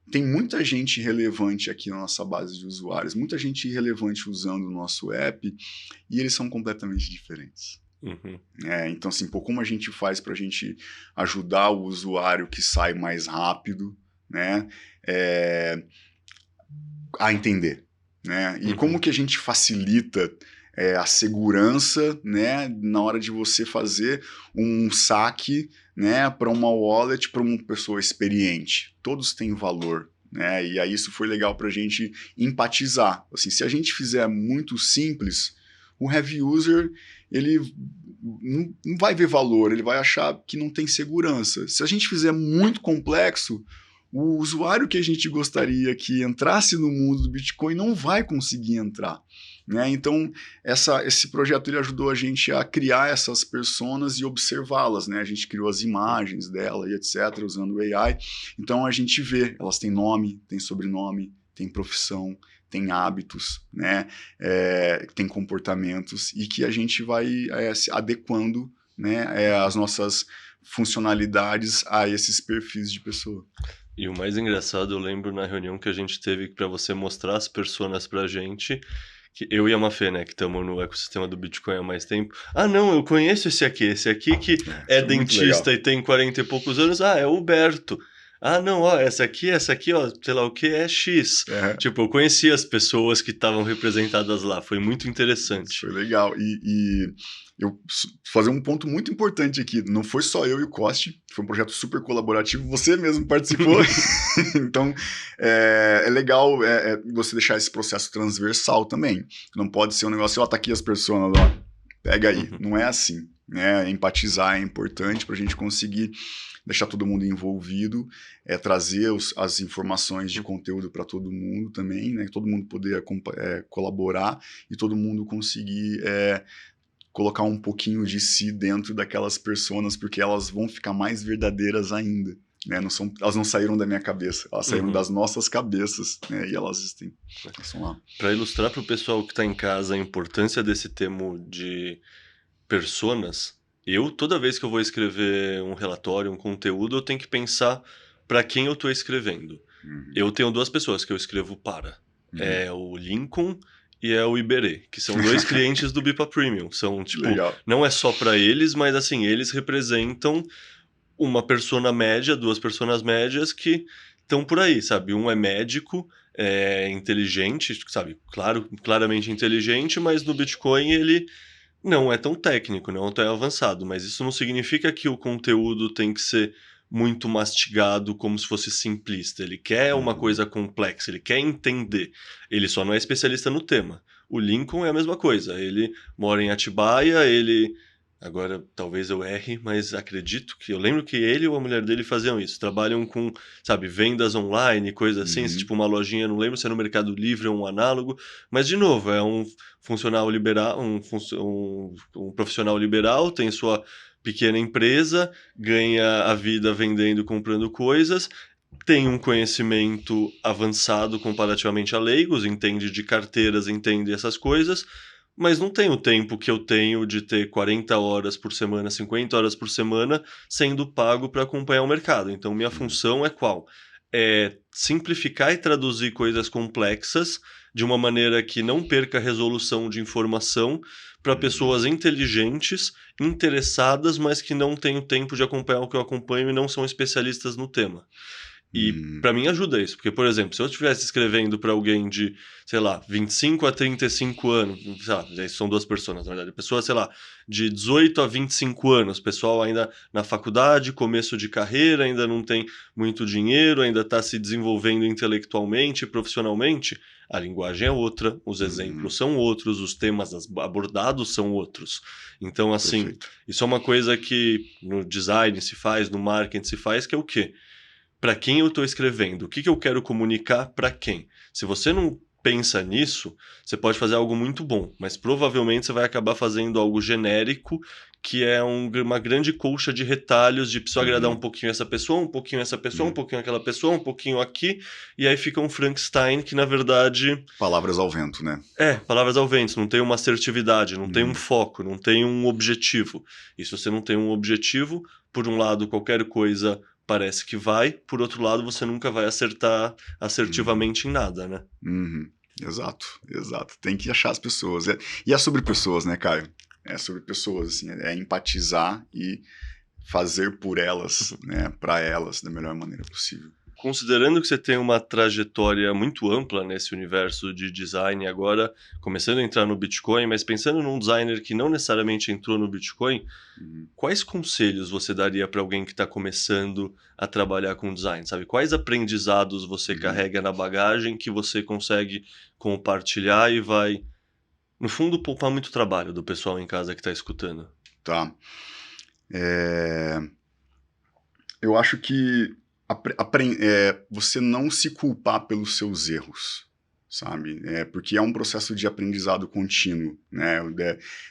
tem muita gente relevante aqui na nossa base de usuários, muita gente relevante usando o nosso app e eles são completamente diferentes. Uhum. Então, assim, pô, como a gente faz para a gente ajudar o usuário que sai mais rápido, né, a entender, né? E como Uhum. que a gente facilita a segurança, né, na hora de você fazer um saque, né, para uma wallet para uma pessoa experiente. Todos têm valor, né? E aí isso foi legal para a gente empatizar. Assim, se a gente fizer muito simples, o heavy user ele não vai ver valor, ele vai achar que não tem segurança. Se a gente fizer muito complexo, o usuário que a gente gostaria que entrasse no mundo do Bitcoin não vai conseguir entrar. Né? Então, esse projeto ele ajudou a gente a criar essas personas e observá-las. Né? A gente criou as imagens dela e etc., usando o AI. Então, a gente vê, elas têm nome, têm sobrenome, têm profissão, têm hábitos, né? Tem comportamentos, e que a gente vai se adequando, né, as nossas funcionalidades a esses perfis de pessoa. E o mais engraçado, eu lembro na reunião que a gente teve para você mostrar as personas pra gente, que eu e a Mafê, né, que estamos no ecossistema do Bitcoin há mais tempo. Ah, não, eu conheço esse aqui que é Isso é muito dentista legal. e tem 40 e poucos anos. Ah, é o Berto. Ah, não, ó, essa aqui, ó, sei lá o que, é X. É, Tipo, eu conheci as pessoas que estavam representadas lá, foi muito isso interessante. foi legal. E eu fazer um ponto muito importante aqui. Não foi só eu e o Coste, foi um projeto super colaborativo. Você mesmo participou. Então, é legal você deixar esse processo transversal também. Não pode ser um negócio, ó, tá aqui as pessoas, ó, pega aí. Uhum. Não é assim. Né? Empatizar é importante para a gente conseguir deixar todo mundo envolvido, trazer as informações de conteúdo para todo mundo também, né? Todo mundo poder colaborar e todo mundo conseguir colocar um pouquinho de si dentro daquelas personas, porque elas vão ficar mais verdadeiras ainda. Né? Elas não saíram da minha cabeça, elas saíram Uhum. das nossas cabeças, né? E elas estão lá. Para ilustrar para o pessoal que está em casa a importância desse termo de personas, toda vez que eu vou escrever um relatório, um conteúdo, eu tenho que pensar para quem eu estou escrevendo. Uhum. Eu tenho duas pessoas que eu escrevo para. Uhum. É o Lincoln e é o Iberê, que são dois clientes do Bipa Premium. São, tipo, Legal. não é só para eles, mas assim, eles representam uma persona média, duas personas médias que estão por aí, sabe? Um é médico, é inteligente, sabe? Claro, claramente inteligente, mas no Bitcoin ele não é tão técnico, não é tão avançado, mas isso não significa que o conteúdo tem que ser muito mastigado como se fosse simplista. Ele quer uma coisa complexa, ele quer entender. Ele só não é especialista no tema. O Lincoln é a mesma coisa. Ele mora em Atibaia, ele. Agora, talvez eu erre, mas acredito que. Eu lembro que ele ou a mulher dele faziam isso. Trabalham com, sabe, vendas online, coisa assim, Uhum. tipo uma lojinha, não lembro se é no Mercado Livre ou um análogo. Mas, de novo, é um funcional liberal, um profissional liberal, tem sua pequena empresa, ganha a vida vendendo e comprando coisas, tem um conhecimento avançado comparativamente a leigos, entende de carteiras, entende essas coisas, mas não tem o tempo que eu tenho de ter 40 horas por semana, 50 horas por semana sendo pago para acompanhar o mercado. Então, minha função é qual? É simplificar e traduzir coisas complexas de uma maneira que não perca a resolução de informação para pessoas inteligentes, interessadas, mas que não têm o tempo de acompanhar o que eu acompanho e não são especialistas no tema. E para mim ajuda isso, porque, por exemplo, se eu estivesse escrevendo para alguém de, sei lá, 25 a 35 anos, sei lá, são duas pessoas, na verdade, pessoa, sei lá, de 18 a 25 anos, pessoal ainda na faculdade, começo de carreira, ainda não tem muito dinheiro, ainda está se desenvolvendo intelectualmente, profissionalmente, a linguagem é outra, os exemplos são outros, os temas abordados são outros. Então, assim, Perfeito. isso é uma coisa que no design se faz, no marketing se faz, que é o quê? Para quem eu estou escrevendo? O que eu quero comunicar para quem? Se você não pensa nisso, você pode fazer algo muito bom, mas provavelmente você vai acabar fazendo algo genérico, que é uma grande colcha de retalhos de preciso agradar um pouquinho essa pessoa, um pouquinho essa pessoa, um pouquinho aquela pessoa, um pouquinho aqui, e aí fica um Frankenstein que, na verdade... Palavras ao vento, né? palavras ao vento, não tem uma assertividade, não tem um foco, não tem um objetivo. E se você não tem um objetivo, por um lado, qualquer coisa parece que vai, por outro lado, você nunca vai acertar assertivamente em nada, né? Exato. Tem que achar as pessoas. E é sobre pessoas, né, Caio? É sobre pessoas, assim, é empatizar e fazer por elas, né, para elas da melhor maneira possível. Considerando que você tem uma trajetória muito ampla nesse universo de design agora, começando a entrar no Bitcoin, mas pensando num designer que não necessariamente entrou no Bitcoin, Uhum. quais conselhos você daria para alguém que está começando a trabalhar com design, sabe? Quais aprendizados você carrega na bagagem que você consegue compartilhar e vai, no fundo, poupar muito trabalho do pessoal em casa que está escutando? Tá. Eu acho que você não se culpar pelos seus erros, sabe? Porque é um processo de aprendizado contínuo, né?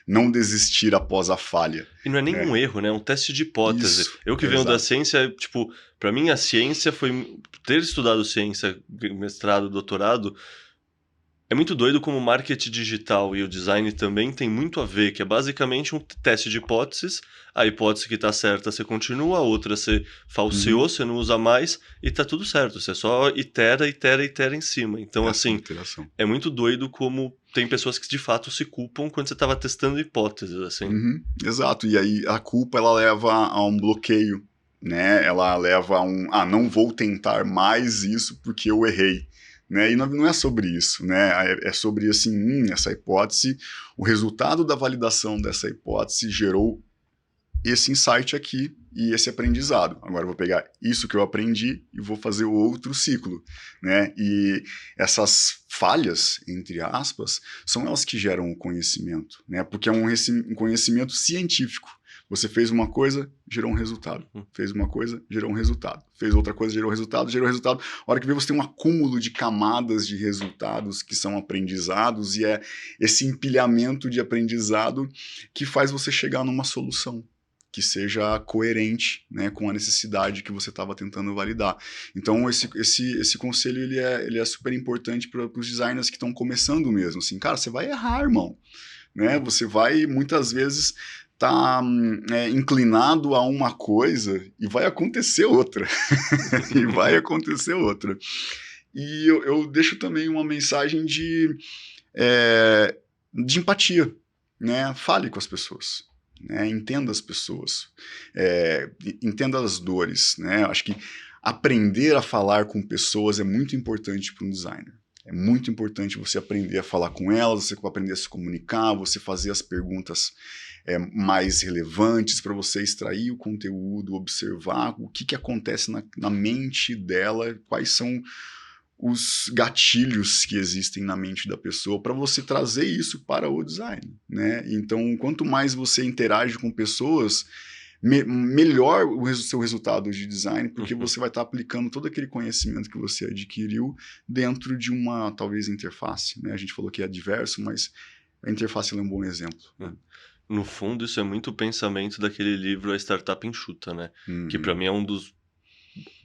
Não desistir após a falha, E não é nem né? um erro, né? É um teste de hipótese. Isso, Eu que venho da exato. ciência, tipo, para mim a ciência foi ter estudado ciência, mestrado, doutorado, é muito doido como o marketing digital e o design também tem muito a ver, que é basicamente um teste de hipóteses. A hipótese que tá certa você continua, a outra você falseou, Uhum. você não usa mais e tá tudo certo. Você só itera, itera, itera em cima. Então, Essa assim, interação. é muito doido como tem pessoas que de fato se culpam quando você tava testando hipóteses, assim. Uhum, exato. E aí a culpa ela leva a um bloqueio, né? Ela leva a não vou tentar mais isso porque eu errei, né? E não é sobre isso, né? É sobre assim, essa hipótese, o resultado da validação dessa hipótese gerou esse insight aqui e esse aprendizado. Agora eu vou pegar isso que eu aprendi e vou fazer o outro ciclo, né? E essas falhas, entre aspas, são elas que geram o conhecimento, né? Porque é um conhecimento científico. Você fez uma coisa, gerou um resultado. Fez uma coisa, gerou um resultado. Fez outra coisa, gerou um resultado, gerou um resultado. A hora que vê, você tem um acúmulo de camadas de resultados que são aprendizados e é esse empilhamento de aprendizado que faz você chegar numa solução que seja coerente, né, com a necessidade que você estava tentando validar. Então, esse conselho ele é super importante para os designers que estão começando mesmo. Assim, cara, você vai errar, irmão. Né? Você vai, muitas vezes, tá inclinado a uma coisa e vai acontecer outra. E vai acontecer outra. E eu deixo também uma mensagem de empatia. Né? Fale com as pessoas. Né, entenda as pessoas, entenda as dores, né? Acho que aprender a falar com pessoas é muito importante para um designer. É muito importante você aprender a falar com elas, você aprender a se comunicar, você fazer as perguntas mais relevantes para você extrair o conteúdo, observar o que acontece na mente dela, quais são os gatilhos que existem na mente da pessoa para você trazer isso para o design, né? Então, quanto mais você interage com pessoas, melhor o seu resultado de design, porque você vai estar aplicando todo aquele conhecimento que você adquiriu dentro de uma, talvez, interface, né? A gente falou que é diverso, mas a interface é um bom exemplo. Né? No fundo, isso é muito o pensamento daquele livro A Startup Enxuta, né? Que para mim é um dos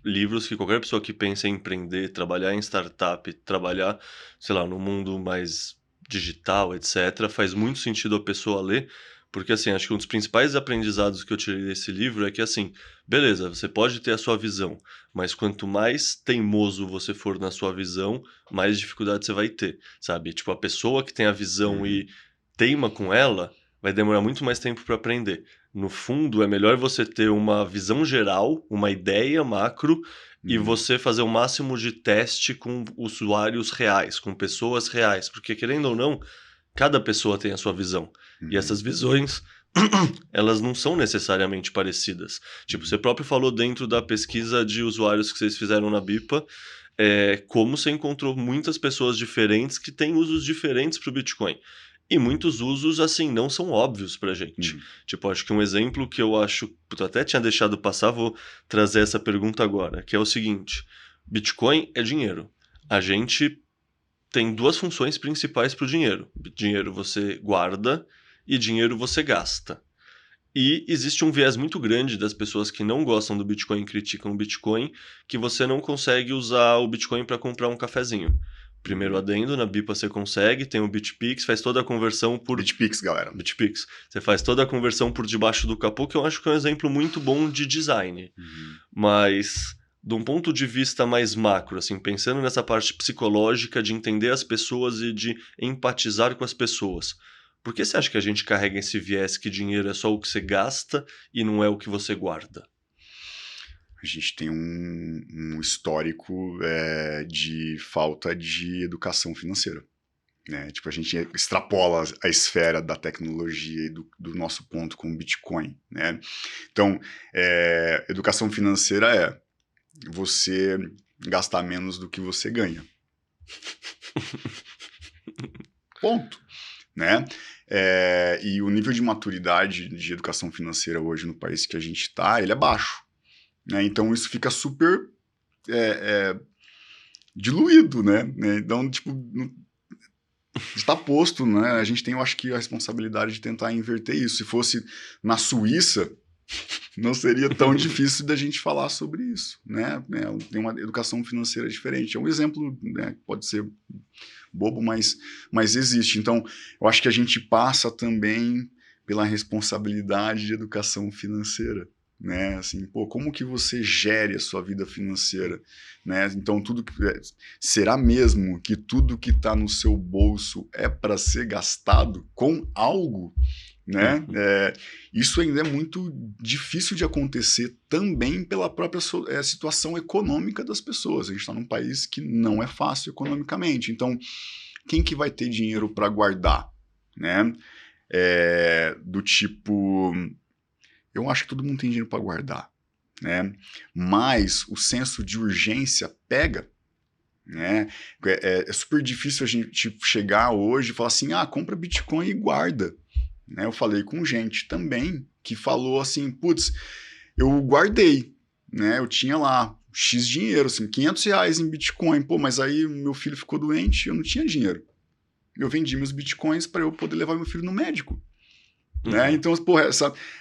livros que qualquer pessoa que pensa em empreender, trabalhar em startup, trabalhar, sei lá, no mundo mais digital, etc., faz muito sentido a pessoa ler, porque assim, acho que um dos principais aprendizados que eu tirei desse livro é que assim, beleza, você pode ter a sua visão, mas quanto mais teimoso você for na sua visão, mais dificuldade você vai ter, sabe? Tipo, a pessoa que tem a visão e teima com ela, vai demorar muito mais tempo para aprender. No fundo, é melhor você ter uma visão geral, uma ideia macro, e você fazer o máximo de teste com usuários reais, com pessoas reais. Porque, querendo ou não, cada pessoa tem a sua visão. E essas visões, elas não são necessariamente parecidas. Tipo, você próprio falou dentro da pesquisa de usuários que vocês fizeram na BIPA, como você encontrou muitas pessoas diferentes que têm usos diferentes para o Bitcoin. E muitos usos, assim, não são óbvios pra gente. Tipo, acho que um exemplo que eu acho... Eu até tinha deixado passar, vou trazer essa pergunta agora, que é o seguinte. Bitcoin é dinheiro. A gente tem duas funções principais para o dinheiro. Dinheiro você guarda e dinheiro você gasta. E existe um viés muito grande das pessoas que não gostam do Bitcoin e criticam o Bitcoin, que você não consegue usar o Bitcoin para comprar um cafezinho. Primeiro adendo, na BIPA você consegue, tem o BitPix, faz toda a conversão por... BitPix, galera. BitPix. Você faz toda a conversão por debaixo do capô, que eu acho que é um exemplo muito bom de design. Mas, de um ponto de vista mais macro, assim, pensando nessa parte psicológica de entender as pessoas e de empatizar com as pessoas, Por que você acha que a gente carrega esse viés que dinheiro é só o que você gasta e não é o que você guarda? A gente tem um histórico de falta de educação financeira, né? Tipo, a gente extrapola a esfera da tecnologia e do nosso ponto com o Bitcoin, né? Então, educação financeira é você gastar menos do que você ganha. Ponto, né? E o nível de maturidade de educação financeira hoje no país que a gente está, ele é baixo, né? Então isso fica super diluído, né? Então, tipo, está posto, né? A gente tem, eu acho que, a responsabilidade de tentar inverter isso. Se fosse na Suíça, não seria tão difícil da gente falar sobre isso, né? Tem uma educação financeira diferente. É um exemplo, né? Pode ser bobo, mas existe. Então, eu acho que a gente passa também pela responsabilidade de educação financeira, né? Assim, pô, como que você gere a sua vida financeira, né? Então, será mesmo que tudo que está no seu bolso é para ser gastado com algo, né? Isso ainda é muito difícil de acontecer também pela própria situação econômica das pessoas. A gente está num país que não é fácil economicamente. Então, quem que vai ter dinheiro para guardar, né? Do tipo, eu acho que todo mundo tem dinheiro para guardar, né? Mas o senso de urgência pega, né? É super difícil a gente chegar hoje e falar assim, compra Bitcoin e guarda. Né? Eu falei com gente também que falou assim, putz, eu guardei, né? Eu tinha lá X dinheiro, assim, R$500 em Bitcoin, pô, mas aí meu filho ficou doente e eu não tinha dinheiro. Eu vendi meus Bitcoins para eu poder levar meu filho no médico. Né? Então, porra,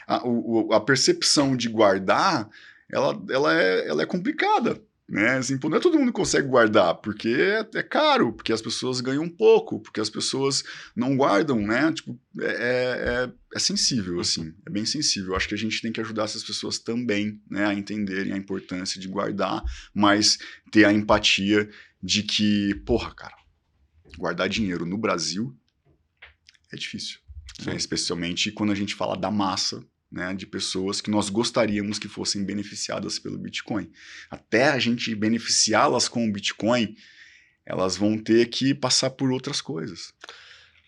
a percepção de guardar, ela é complicada. Né? Assim, pô, não é todo mundo que consegue guardar, porque é caro, porque as pessoas ganham pouco, porque as pessoas não guardam, né? Tipo, é sensível, assim, é bem sensível. Acho que a gente tem que ajudar essas pessoas também, né, a entenderem a importância de guardar, mas ter a empatia de que, porra, cara, guardar dinheiro no Brasil é difícil. Né? Especialmente quando a gente fala da massa, né, de pessoas que nós gostaríamos que fossem beneficiadas pelo Bitcoin. Até a gente beneficiá-las com o Bitcoin, elas vão ter que passar por outras coisas.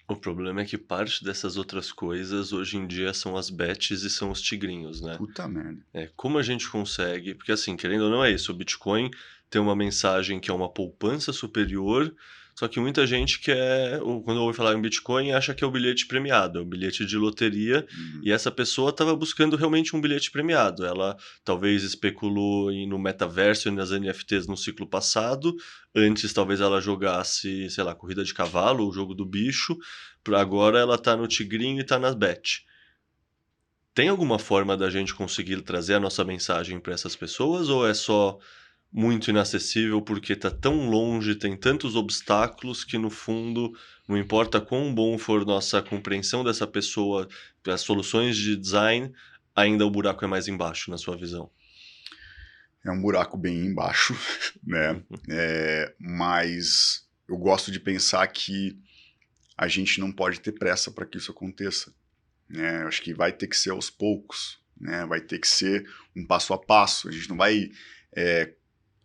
O problema é que parte dessas outras coisas hoje em dia são as bets e são os tigrinhos, né? Puta merda. Como a gente consegue, porque assim, querendo ou não é isso, o Bitcoin tem uma mensagem que é uma poupança superior, só que muita gente quando ouve falar em Bitcoin, acha que é o bilhete premiado, é o bilhete de loteria, e essa pessoa estava buscando realmente um bilhete premiado. Ela talvez especulou no metaverso e nas NFTs no ciclo passado, antes talvez ela jogasse, sei lá, corrida de cavalo, o jogo do bicho, agora ela tá no tigrinho e tá nas bet. Tem alguma forma da gente conseguir trazer a nossa mensagem para essas pessoas ou é só muito inacessível porque tá tão longe, tem tantos obstáculos que no fundo, não importa quão bom for nossa compreensão dessa pessoa, as soluções de design, ainda o buraco é mais embaixo na sua visão? É um buraco bem embaixo, né? Mas eu gosto de pensar que a gente não pode ter pressa para que isso aconteça. Né? Eu acho que vai ter que ser aos poucos, né? Vai ter que ser um passo a passo. A gente não vai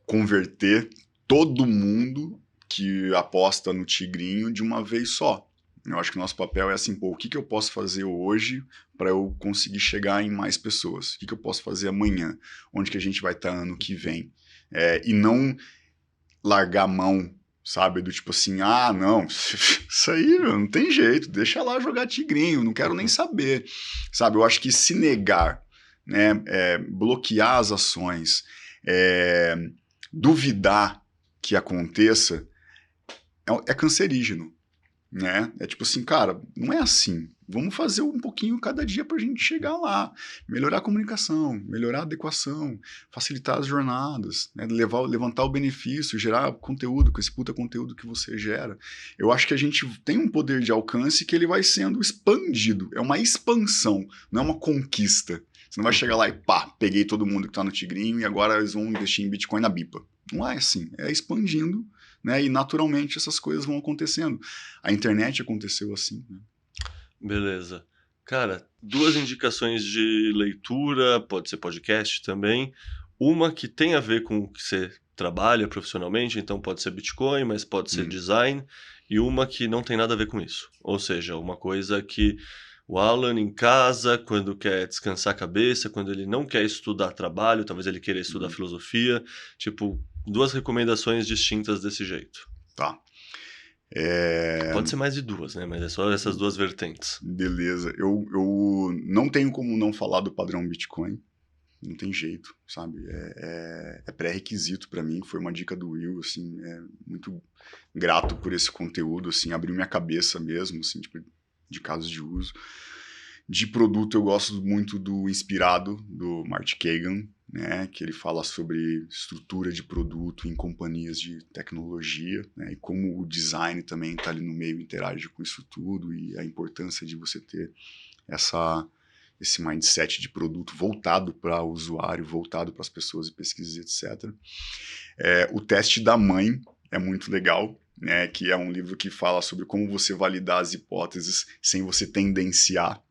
converter todo mundo que aposta no tigrinho de uma vez só. Eu acho que o nosso papel é assim, pô, o que eu posso fazer hoje para eu conseguir chegar em mais pessoas? O que eu posso fazer amanhã? Onde que a gente vai estar ano que vem? E não largar a mão, sabe? Do tipo assim, não, isso aí, meu, não tem jeito, deixa lá jogar tigrinho, não quero nem saber, sabe? Eu acho que se negar, né, bloquear as ações, duvidar que aconteça, é cancerígeno, né? É tipo assim, cara, não é assim. Vamos fazer um pouquinho cada dia pra gente chegar lá. Melhorar a comunicação, melhorar a adequação, facilitar as jornadas, né? Levantar o benefício, gerar conteúdo, com esse puta conteúdo que você gera. Eu acho que a gente tem um poder de alcance que ele vai sendo expandido. É uma expansão, não é uma conquista. Você não vai chegar lá e pá, peguei todo mundo que tá no Tigrinho e agora eles vão investir em Bitcoin na BIPA. Não é assim, é expandindo, né? E naturalmente essas coisas vão acontecendo. A internet aconteceu assim, né? Beleza. Cara, 2 indicações de leitura, pode ser podcast também. Uma que tem a ver com o que você trabalha profissionalmente, então pode ser Bitcoin, mas pode ser Hum, design, e uma que não tem nada a ver com isso. Ou seja, uma coisa que o Alan em casa, quando quer descansar a cabeça, quando ele não quer estudar trabalho, talvez ele queira estudar uhum, filosofia, tipo, 2 recomendações distintas desse jeito. tá. É, Pode ser mais de 2, né? Mas é só essas 2 vertentes. beleza. Eu não tenho como não falar do padrão Bitcoin. Não tem jeito, sabe? É pré-requisito para mim. Foi uma dica do Will, assim, muito grato por esse conteúdo, assim, abriu minha cabeça mesmo, assim, tipo, de casos de uso. De produto, eu gosto muito do Inspirado, do Marty Kagan, né, que ele fala sobre estrutura de produto em companhias de tecnologia, né, e como o design também está ali no meio, interage com isso tudo, e a importância de você ter esse mindset de produto voltado para o usuário, voltado para as pessoas e pesquisas, etc. O Teste da Mãe é muito legal, né, que é um livro que fala sobre como você validar as hipóteses sem você tendenciar,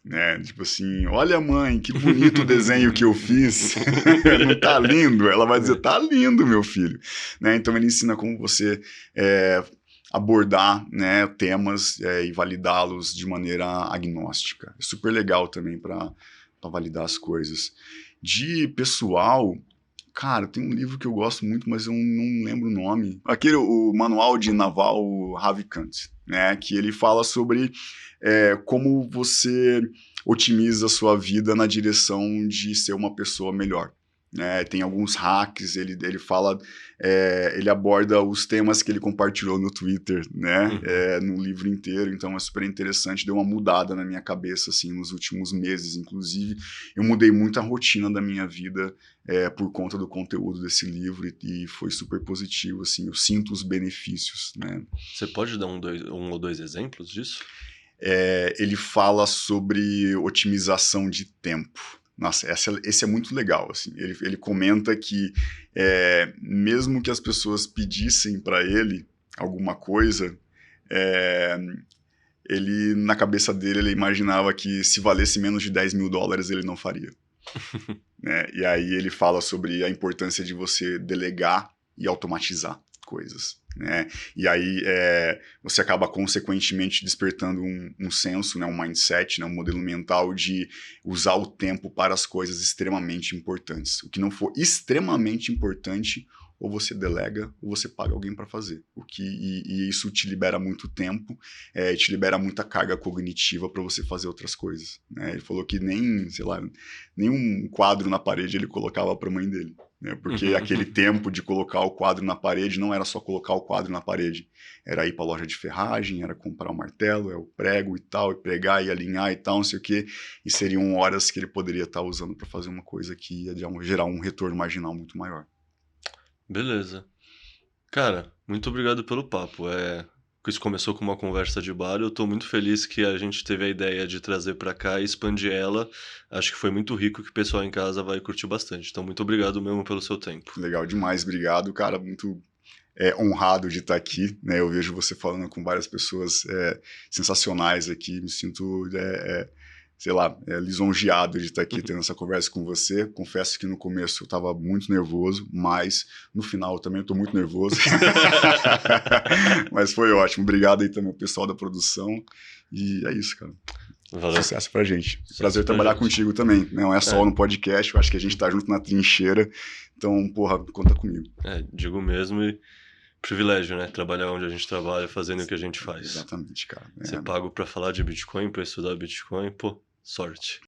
né? Tipo assim, olha mãe, que bonito o desenho que eu fiz. Não tá lindo? Ela vai dizer, tá lindo, meu filho. Né? Então ele ensina como você abordar, né, temas e validá-los de maneira agnóstica. É super legal também para validar as coisas. De pessoal, cara, tem um livro que eu gosto muito, mas eu não lembro o nome. Aquele, o Manual de Naval Ravikant, né? Que ele fala sobre como você otimiza a sua vida na direção de ser uma pessoa melhor. Tem alguns hacks, ele fala, ele aborda os temas que ele compartilhou no Twitter, né? Uhum. No livro inteiro, então é super interessante, deu uma mudada na minha cabeça, assim, nos últimos meses, inclusive. Eu mudei muito a rotina da minha vida por conta do conteúdo desse livro e foi super positivo, assim, eu sinto os benefícios, né? Você pode dar um ou dois exemplos disso? Ele fala sobre otimização de tempo. Nossa, esse é muito legal, assim. Ele comenta que mesmo que as pessoas pedissem para ele alguma coisa, é, ele, na cabeça dele, ele imaginava que se valesse menos de $10.000, ele não faria. Né? E aí ele fala sobre a importância de você delegar e automatizar coisas. Né? E aí você acaba consequentemente despertando um senso, né, um mindset, né, um modelo mental de usar o tempo para as coisas extremamente importantes. O que não for extremamente importante, ou você delega ou você paga alguém para fazer. E isso te libera muito tempo, te libera muita carga cognitiva para você fazer outras coisas. Né? Ele falou que nenhum quadro na parede ele colocava para a mãe dele. Porque aquele tempo de colocar o quadro na parede não era só colocar o quadro na parede, era ir para a loja de ferragem, era comprar o martelo, o prego e tal, e pregar e alinhar e tal, não sei o quê, e seriam horas que ele poderia estar usando para fazer uma coisa que ia gerar um retorno marginal muito maior. Beleza. Cara, muito obrigado pelo papo. Isso começou com uma conversa de bar. Eu tô muito feliz que a gente teve a ideia de trazer pra cá e expandir ela. Acho que foi muito rico que o pessoal em casa vai curtir bastante. Então, muito obrigado mesmo pelo seu tempo. Legal demais, obrigado, cara, muito honrado de estar aqui, né? Eu vejo você falando com várias pessoas sensacionais aqui, me sinto sei lá, lisonjeado de estar aqui tendo essa conversa com você. Confesso que no começo eu estava muito nervoso, mas no final eu também estou muito nervoso. Mas foi ótimo. Obrigado aí também ao pessoal da produção. E é isso, cara. Valeu. Sucesso pra gente. Sucesso Prazer pra trabalhar gente. contigo também. Não é só no podcast, eu acho que a gente tá junto na trincheira. Então, porra, conta comigo. Digo mesmo e privilégio, né? Trabalhar onde a gente trabalha, fazendo o que a gente faz. Exatamente, cara. Ser pago pra falar de Bitcoin, pra estudar Bitcoin, pô, sorte.